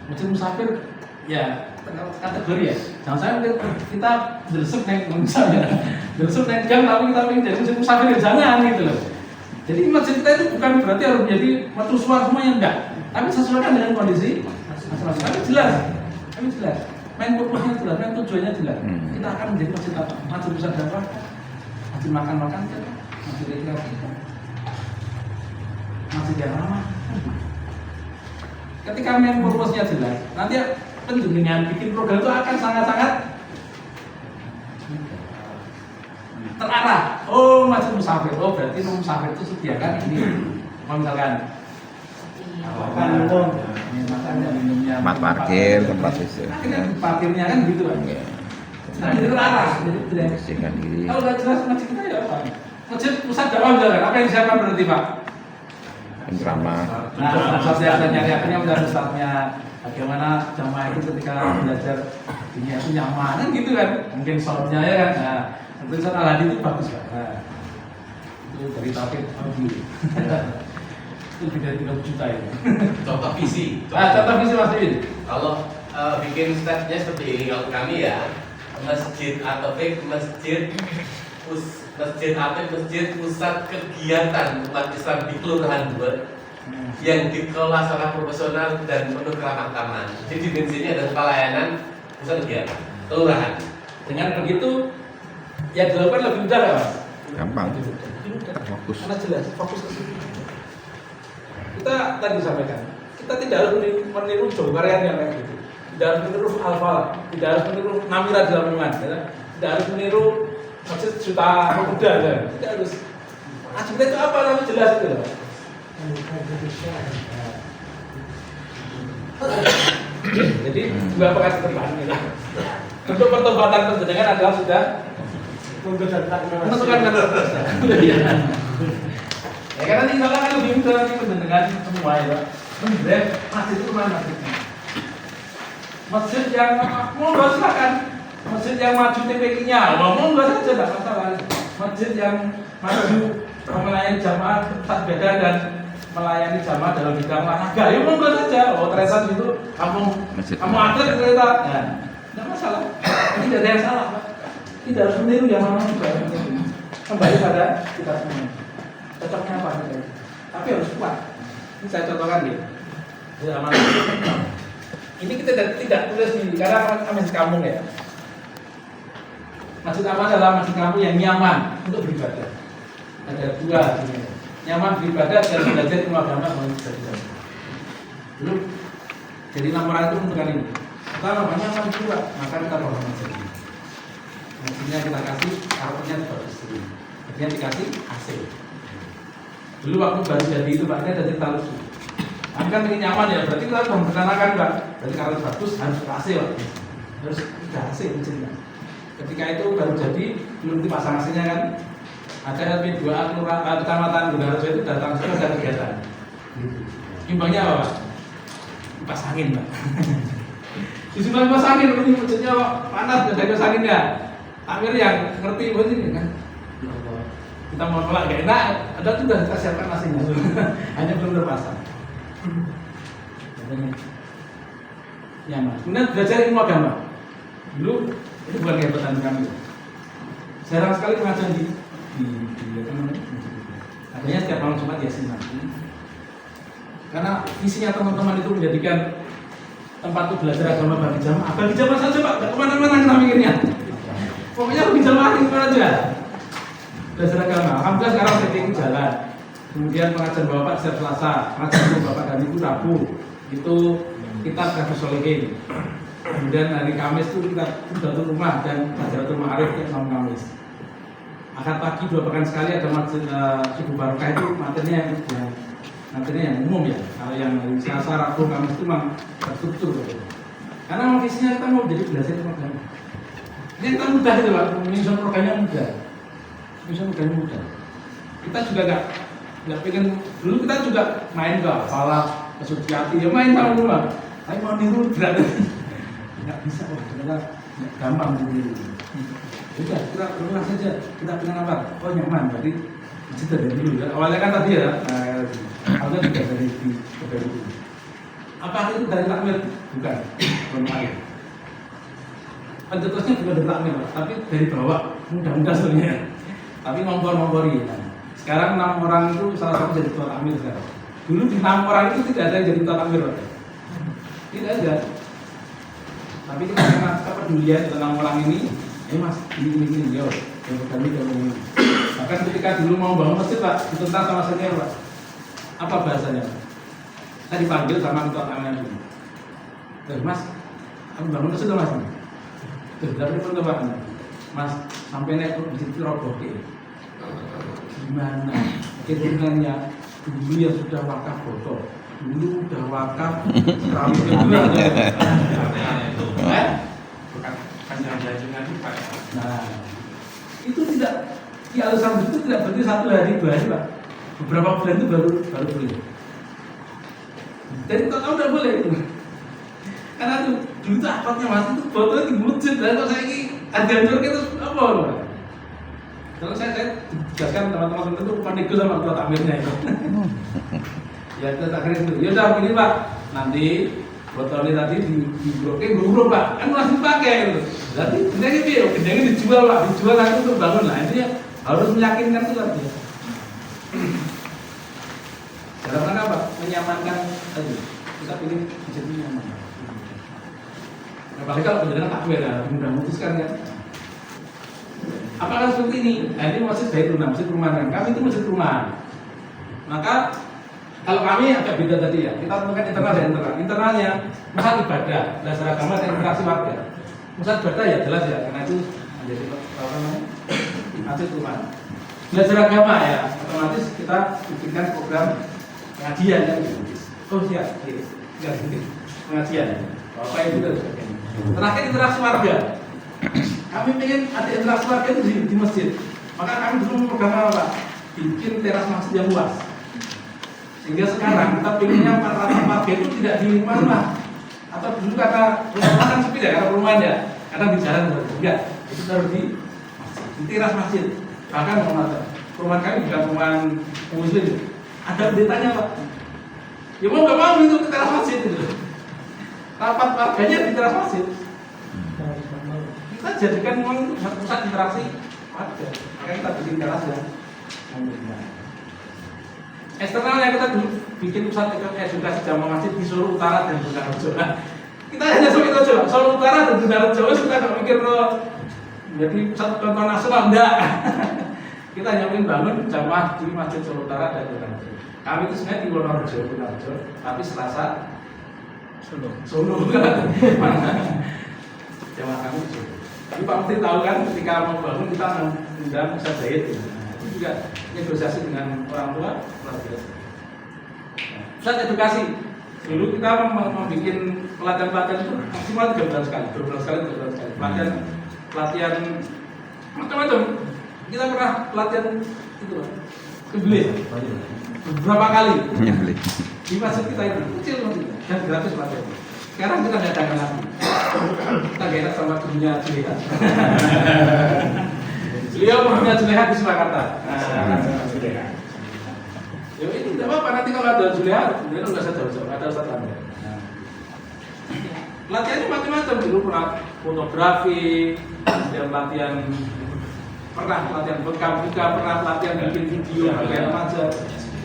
Masjid musafir ya kategori ya. Jangan sampai kita dersuk naik misalnya, dersuk naik jam tapi kita pengen jadi masjid musafir ya jangan gitu loh. Jadi masjid kita itu bukan berarti harus menjadi mercusuar semuanya enggak, tapi sesuaikan dengan kondisi masing-masing. Kami jelas, main purpose-nya jelas, main tujuannya jelas. Kita akan menjadi masjid apa? Masjid besar dakwah, masjid makan-makan, masjid rekreasi, masjid yang ramah. Ketika main purpose-nya jelas, nanti penjenengan bikin program itu akan sangat-sangat terarah. Oh, masjid musafir. Oh, berarti musafir itu sediakan ini. Misalkan makannya, minumnya, Tempat parkir, tempat isi. akhirnya parkirnya kan gitu kan. Nah, jadi terarah. Jadi tidak. Bersihkan diri. Kalau nggak jelas masjid kita ya apa? Masjid pusat dakwah misalkan. Apa yang disiapkan berarti Pak? Drama. Nah, ustaznya ada nyari akhirnya udah ustaznya. Bagaimana jamaah itu ketika belajar dunia itu nyaman kan gitu kan? Mungkin soundnya ya kan. Nah, tulisan Al-Hadi itu bagus Pak. Nah, itu dari Taufik Audi. Itu beda 3 juta ya. Contoh visi. Contoh visi Mas Win. Kalau bikin stepnya seperti ini, kalau kami ya masjid Atofik, masjid Atofik, masjid pusat kegiatan umat Islam di Kelurahan Buet yang dikelola secara profesional dan penuh keramah-tamahan. Jadi dimensinya adalah pelayanan pusat kegiatan kelurahan. Dengan begitu ya dilakukan lebih mudah ya Mas. Gampang. Fokus. Karena jelas fokus ke situ. Kita tadi sampaikan, kita tidak harus meniru Jawa Korean yang kayak gitu. Tidak harus meniru Al-Falah, tidak harus meniru Namira di Lamongan, ya. Tidak harus meniru Masjid Juta Pemuda, ya. Tidak harus. Masjid itu apa namanya jelas itu loh. Jadi dua pekan ke depan gitu. Untuk pertobatan penjenengan adalah sudah menentukan kata. Ya karena insya Allah kan lebih mudah nanti penjenengan semua ya. Menjadi masjid itu mana masjidnya? Masjid yang monggo silakan. Masjid yang maju TPK-nya, monggo saja tidak masalah. Masjid yang maju melayani jamaah tak beda dan melayani jamaah dalam bidang olahraga, ya monggo saja. Oh ternyata itu kamu atlet ternyata, ya tidak masalah. Tidak ada yang salah, Pak. Tidak harus meniru yang mana juga. Kembali pada kita semua. Cocoknya apa kita? Tapi harus kuat. Ini saya contohkan nih. Ini kita tidak tulis di karena kami di kampung ya. Masjid apa adalah masjid kampung yang nyaman untuk beribadah. Ada dua ini. Nyaman beribadah dan belajar ilmu agama melalui belajar. Dulu jadi 6 orang itu menentukan ini. Pertama nyaman juga, maka kita bangun masjid. Masjidnya kita kasih karpetnya bagus dulu. Kemudian dikasih AC. Dulu waktu baru jadi itu Pak, ini ada cerita lucu. Kami kan ingin nyaman ya, berarti kita harus merencanakan Pak. Berarti kalau bagus harus AC Pak. Harus tidak AC masjidnya. Ketika itu baru jadi, belum dipasang AC-nya kan. Ada LP 2A kecamatan Gunarjo itu datang sudah ada kegiatan. Imbangnya apa Pak? Kipas angin Pak. Disumbang kipas angin, ini masjidnya panas, ada kipas anginnya. Amir yang ngerti ini kan. Kita mau nolak gak enak, ada tuh udah kita siapkan nasinya. Hanya belum terpasang. Nyaman. Kemudian belajar ilmu agama. Dulu itu bukan kehebatan kami. Jarang sekali pengajian di adanya setiap malam Jumat Yasin nanti. Karena visinya teman-teman itu menjadikan tempat itu belajar agama bagi jamaah. Bagi jamaah saja Pak, gak kemana-mana kita mikirnya. Pokoknya bagi jamaah itu aja. Belajar agama. Alhamdulillah sekarang setting jalan. Kemudian pengajian Bapak setiap Selasa, pengajian Bapak dan Ibu Rabu. Itu kita Kasus Solihin. Kemudian hari Kamis itu kita datang rumah dan Majaratul Ma'arif tiap malam Kamis. Akad pagi 2 pekan sekali ada masjid Subuh Barokah itu materinya yang umum ya. Kalau yang Selasa, Rabu, Kamis itu memang terstruktur. Karena memang visinya kita mau jadi belajar program. Ini kita mudah itu Pak, menyusun programnya mudah. Menyusun programnya mudah. Kita juga nggak pengen. Dulu kita juga main ke Falak, ke Suciati, ya main sama rumah. Tapi mau niru berat, nggak bisa kok, ternyata gampang niru. Udah, kita berulang saja, kita pengen apa? Oh nyaman, berarti cerita dari dulu ya. Awalnya kan tadi ya, awalnya juga dari dulu. Apa itu dari takmir? Bukan, belum ada. Pencetusnya juga dari takmir, tapi dari bawah, mudah-mudahan sebenarnya. Tapi ngompor-ngompori. Nah, sekarang 6 orang itu salah satu jadi ketua takmir sekarang. Dulu di 6 orang itu tidak ada yang jadi ketua takmir, Pak. Tidak ada. Tapi kita karena kepedulian tentang orang ini, mas, ini, yo, yang kami ini. Bahkan ketika dulu mau bangun masjid, Pak, ditentang sama senior, Pak. Apa bahasanya, Pak? Saya dipanggil sama ketua takmir itu. Mas, aku bangun masjid, Mas. Dari pun Pak, Mas, sampai naik di situ roboh gimana? Hitungannya dulu yang sudah wakaf botol, dulu udah wakaf terawih kedua. Bukan panjang-panjangnya itu Pak. Nah, itu tidak di alasan itu tidak berarti 1 hari 2 hari, Pak. Beberapa bulan itu baru boleh. Jadi kok kamu udah boleh itu? Karena itu dulu tuh akadnya Mas itu botolnya di masjid, dan kalau saya ini hancur itu apa? Kalau saya jelaskan teman-teman itu panik sama ketua takmirnya itu. Ya kita akhirnya itu. Ya udah begini Pak, nanti botolnya tadi diblokir buruk Pak, kan masih dipakai gitu. Berarti gendengnya dia, gendengnya dijual Pak, dijual nanti untuk bangun lah. Intinya harus meyakinkan itu tadi. Dalam rangka apa? Menyamankan tadi. Kita pilih jadi nyaman. Apalagi kalau benar-benar takbir ya, mudah memutuskan kan. Apakah seperti ini? Nah, ini masjid Baitullah, masjid perumahan. Kami itu masjid perumahan. Maka kalau kami agak beda tadi ya, kita temukan internal dan internal. Internalnya pusat ibadah, dasar agama dan interaksi warga. Pusat ibadah ya jelas ya, karena itu menjadi apa namanya masjid perumahan. Belajar agama ya, otomatis kita bikinkan program pengajian kan gitu. Oh siap, pengajian. Apa itu dan sebagainya. Terakhir interaksi warga. Kami ingin ada interaksi warga itu di masjid. Maka kami dulu memprogram apa? Bikin teras masjid yang luas. Sehingga sekarang kita pinginnya rata warga itu tidak di lingkungan rumah. Atau dulu karena rumah kan sepi ya, karena perumahan ya. Karena di jalan enggak. Itu harus di masjid, di teras masjid. Bahkan perumahan kami bukan perumahan muslim. Ada pendetanya Pak. Ya mau nggak mau itu ke teras masjid itu. Rapat warganya di teras masjid. Kita jadikan memang itu pusat interaksi warga. Makanya kita bikin teras ya. Eksternalnya kita bikin pusat edukasi jamaah masjid di Solo Utara dan Bengkarejo. Kita hanya sampai itu aja. Solo Utara dan Bengkarejo kita nggak mikir jadi pusat tonton nasional enggak. Kita hanya ingin bangun jamaah di Masjid Solo Utara dan Bengkarejo. Kami itu sebenarnya di Wonorejo, Bengkarejo, tapi Selasa Solo kan. Jamaah kami di Solo. Tapi Pak Menteri tahu kan ketika mau bangun kita mengundang Ustaz Zaid. Itu juga negosiasi dengan orang tua luar biasa. Pusat edukasi. Dulu kita membuat pelatihan-pelatihan itu maksimal 3 bulan sekali, 2 bulan sekali, 3 bulan sekali. Pelatihan macam-macam. Kita pernah pelatihan itu kebelit beberapa kali. Di masjid kita itu kecil masjid dan gratis pelatihan. Sekarang kita nggak dagang lagi. Kita gak enak sama dunia Juleha. Beliau punya Juleha di Surakarta. Ya itu tidak apa-apa, nanti kalau ada Juleha, dia nggak usah jauh-jauh, ada Ustaz Lamir. Latihannya macam-macam, dulu pernah fotografi, latihan pernah latihan bekam juga, pernah latihan bikin video, kayak aja.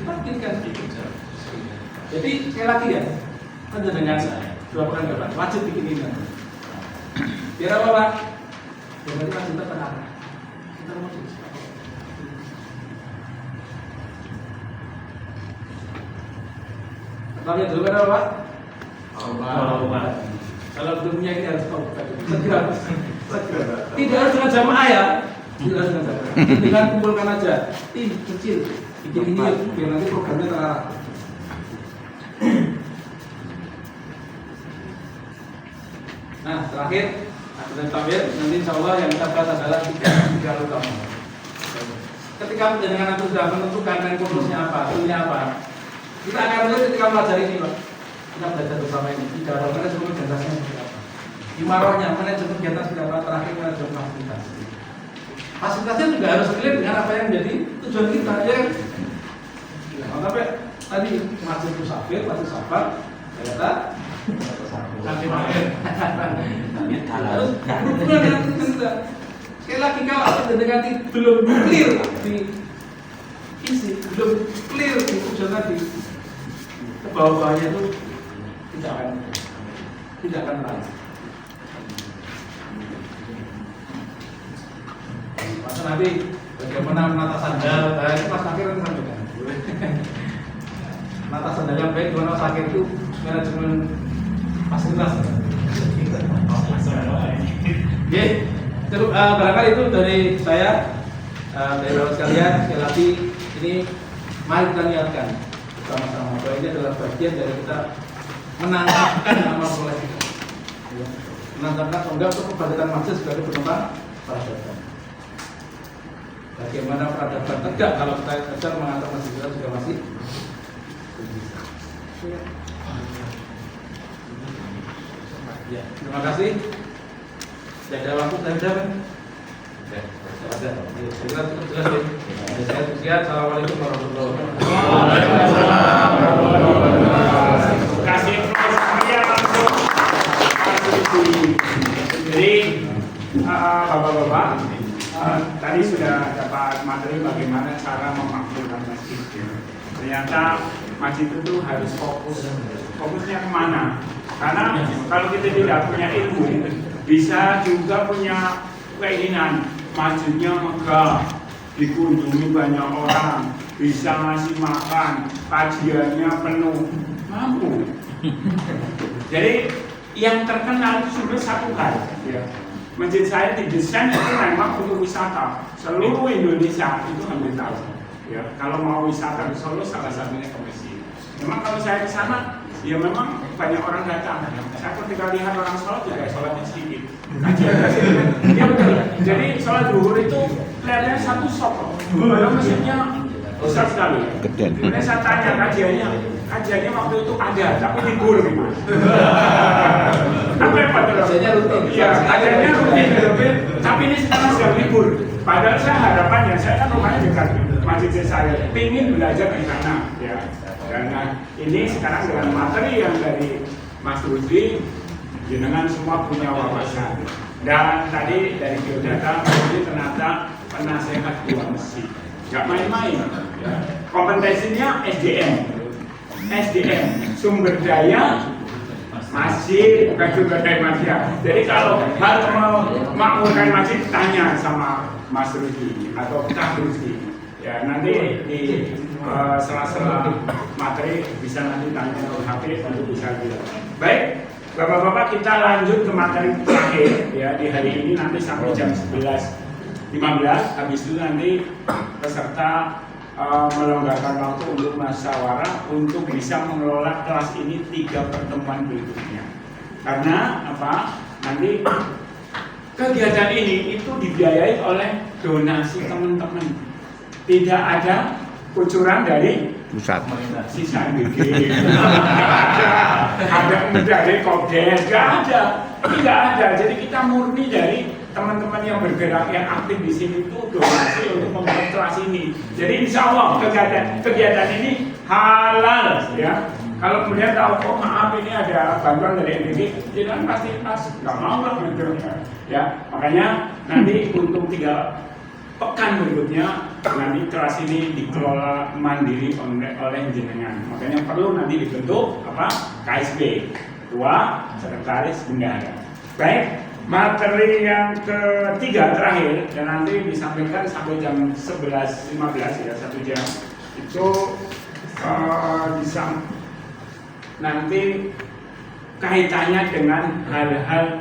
Kita bikinkan. Jadi sekali lagi ya, ada dengan 2 pekan depan, wajib bikin ini. Biar apa Pak? Biar nanti kita tenang. Kita mau namanya dulu kan apa Pak? Kalau belum punya ini harus tahu. Segera. Tidak harus dengan jamaah ya. Tidak harus dengan jamaah. Dengan kumpulkan aja. Tim kecil. Bikin ini biar nanti programnya terarah. Nah terakhir, nanti insya Allah yang kita bahas adalah 3 utama. ketika dengan nanti sudah menentukan main fokusnya apa, ilmunya apa, kita akan melihat ketika belajar ini Pak. Kita belajar bersama ini, tidak ada manajemen organisasinya seperti apa, imarahnya, manajemen kegiatan seperti apa, terakhir manajemen fasilitas. Fasilitasnya juga harus clear dengan apa yang menjadi tujuan kita, ya. Tapi tadi masjid musafir, masjid safar, ternyata nanti makin harus berhubungan dengan kita. Sekali lagi kalau dengan belum clear di isi, belum clear di tujuan tadi, ke bawah-bawahnya itu tidak akan terang. Masa nanti bagaimana menata sandal, itu pas akhir nanti sampaikan. Menata sandal yang baik, gimana pas akhir itu manajemen fasilitas. Oke, terus barangkali itu dari saya, dari bapak sekalian. Sekali lagi ini mari kita niatkan bersama-sama bahwa ini adalah bagian dari kita menanamkan amal soleh kita, menanamkan enggak untuk kebangkitan masjid sebagai penumpang peradaban. Bagaimana peradaban tegak kalau kita kejar mengantar masjid kita juga masih bisa. Ya, terima kasih. Tidak ada waktu saya jawab. Ada. Jelas ya. Saya sekian. Assalamualaikum warahmatullahi wabarakatuh. Kasih prosesnya langsung. Jadi bapak-bapak tadi sudah dapat materi bagaimana cara memakmurkan masjid. Ternyata masjid itu harus fokus. Fokusnya kemana? Karena kalau kita tidak punya ilmu, bisa juga punya keinginan masjidnya megah, dikunjungi banyak orang, bisa ngasih makan, kajiannya penuh, mampu. Jadi yang terkenal itu sudah satu hal, ya. Masjid saya didesain itu memang untuk wisata. Seluruh Indonesia itu hampir tahu. Ya, kalau mau wisata di Solo salah satunya ke masjid. Memang kalau saya di sana, ya memang banyak orang datang. Saya ketika lihat orang sholat juga sholatnya sedikit. Ya betul. Jadi sholat zuhur itu kelihatannya satu sok. Padahal masjidnya besar sekali. Kemudian saya tanya kajiannya waktu itu ada, tapi libur gimana? Apa yang betul? Kajiannya rutin. Iya, kajiannya rutin, tapi ini sekarang sedang libur. Padahal saya harapannya, saya kan rumahnya dekat masjid saya, ingin belajar di sana, ya. Karena ini sekarang dengan materi yang dari Mas Rudi, jenengan semua punya wawasan. Dan tadi dari biodata, ini ternyata penasehat dua masjid. Gak main-main. Ya. Kompetensinya SDM, sumber daya masjid, bukan sumber daya masjid. Jadi kalau hal memakmurkan masjid, tanya sama Mas Rudi atau Kak Rudi. Ya, nanti di sela-sela materi bisa nanti tanya ke HP untuk bisa bilang. Baik, Bapak-bapak, kita lanjut ke materi terakhir ya di hari ini nanti sampai jam 11.15. Habis itu nanti peserta melonggarkan waktu untuk musyawarah untuk bisa mengelola kelas ini 3 pertemuan berikutnya. Karena apa? Nanti kegiatan ini itu dibiayai oleh donasi teman-teman. Tidak ada kucuran dari pusat sisa BG, ada dari Kopdes, tidak ada. Jadi kita murni dari teman-teman yang bergerak yang aktif di sini itu donasi untuk membuat kelas ini. Jadi insya Allah kegiatan ini halal ya. Kalau kemudian tahu, oh maaf ini ada bantuan dari NDG, jangan pasti nggak mau lah gitu ya. Makanya nanti untuk 3 pekan berikutnya nanti kelas ini dikelola mandiri oleh jenengan. Makanya perlu nanti dibentuk KSB, ketua, sekretaris, bendahara. Baik, materi yang ketiga terakhir dan nanti disampaikan sampai jam 11.15 ya, 1 jam. Itu nanti kaitannya dengan hal-hal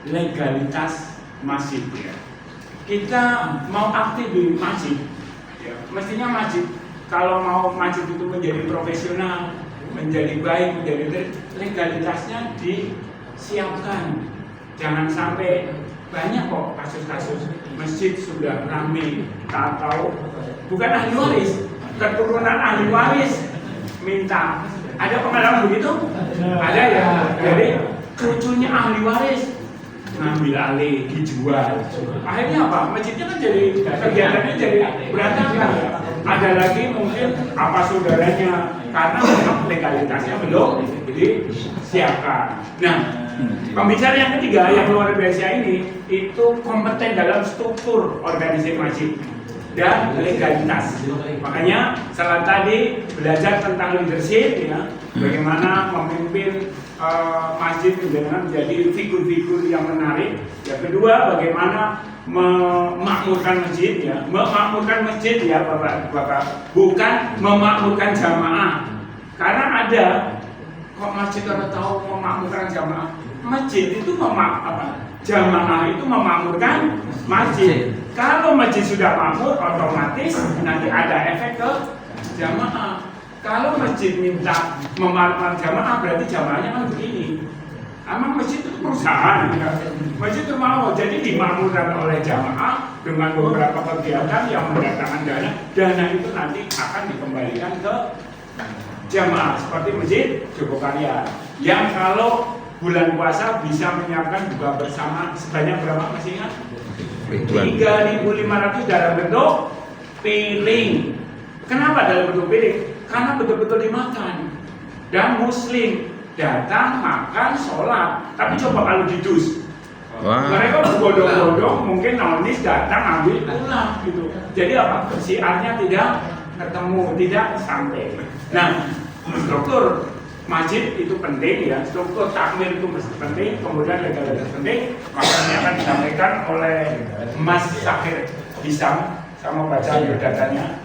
legalitas masjid ya. Kita mau aktif di masjid, ya, mestinya masjid kalau mau masjid itu menjadi profesional, menjadi baik, menjadi legalitasnya disiapkan. Jangan sampai banyak kok kasus-kasus masjid sudah ramai atau bukan ahli waris, keturunan ahli waris minta. Ada pengalaman begitu? Ada ya. Jadi cucunya ahli waris ngambil alih, dijual. Akhirnya apa? Masjidnya kan jadi kegiatannya jadi berantakan. Ada lagi mungkin apa saudaranya karena memang legalitasnya belum disiapkan. Nah, pembicara yang ketiga yang luar biasa ini itu kompeten dalam struktur organisasi masjid dan legalitas. Makanya setelah tadi belajar tentang leadership ya, bagaimana memimpin masjid menjadi figur-figur yang menarik. Yang kedua, bagaimana memakmurkan masjid ya, memakmurkan masjid ya Bapak, bukan memakmurkan jamaah. Karena ada kok masjid orang tahu memakmurkan jamaah. Masjid itu jamaah itu memakmurkan masjid. Kalau masjid sudah makmur, otomatis nanti ada efek ke jamaah. Kalau masjid minta memakmurkan jamaah, berarti jamaahnya kan begini. Emang masjid itu perusahaan, masjid itu mau jadi dimakmurkan oleh jamaah dengan beberapa kegiatan yang mendatangkan dana. Dana itu nanti akan dikembalikan ke jamaah seperti masjid Jogokarya yang kalau bulan puasa bisa menyiapkan buka bersama sebanyak berapa masih ingat? 3.500 dalam bentuk piring. Kenapa dalam bentuk piring? Karena betul-betul dimakan. Dan muslim datang, makan, sholat. Tapi coba kalau didus, mereka berbondong-bondong, mungkin nonis datang ambil pulang gitu. Jadi apa? Siarnya tidak ketemu, tidak sampai. Nah, struktur masjid itu penting ya, struktur takmir itu mesti penting, kemudian legalitas penting. Makanya akan disampaikan oleh Mas Syakir Hisam, sama baca biodatanya.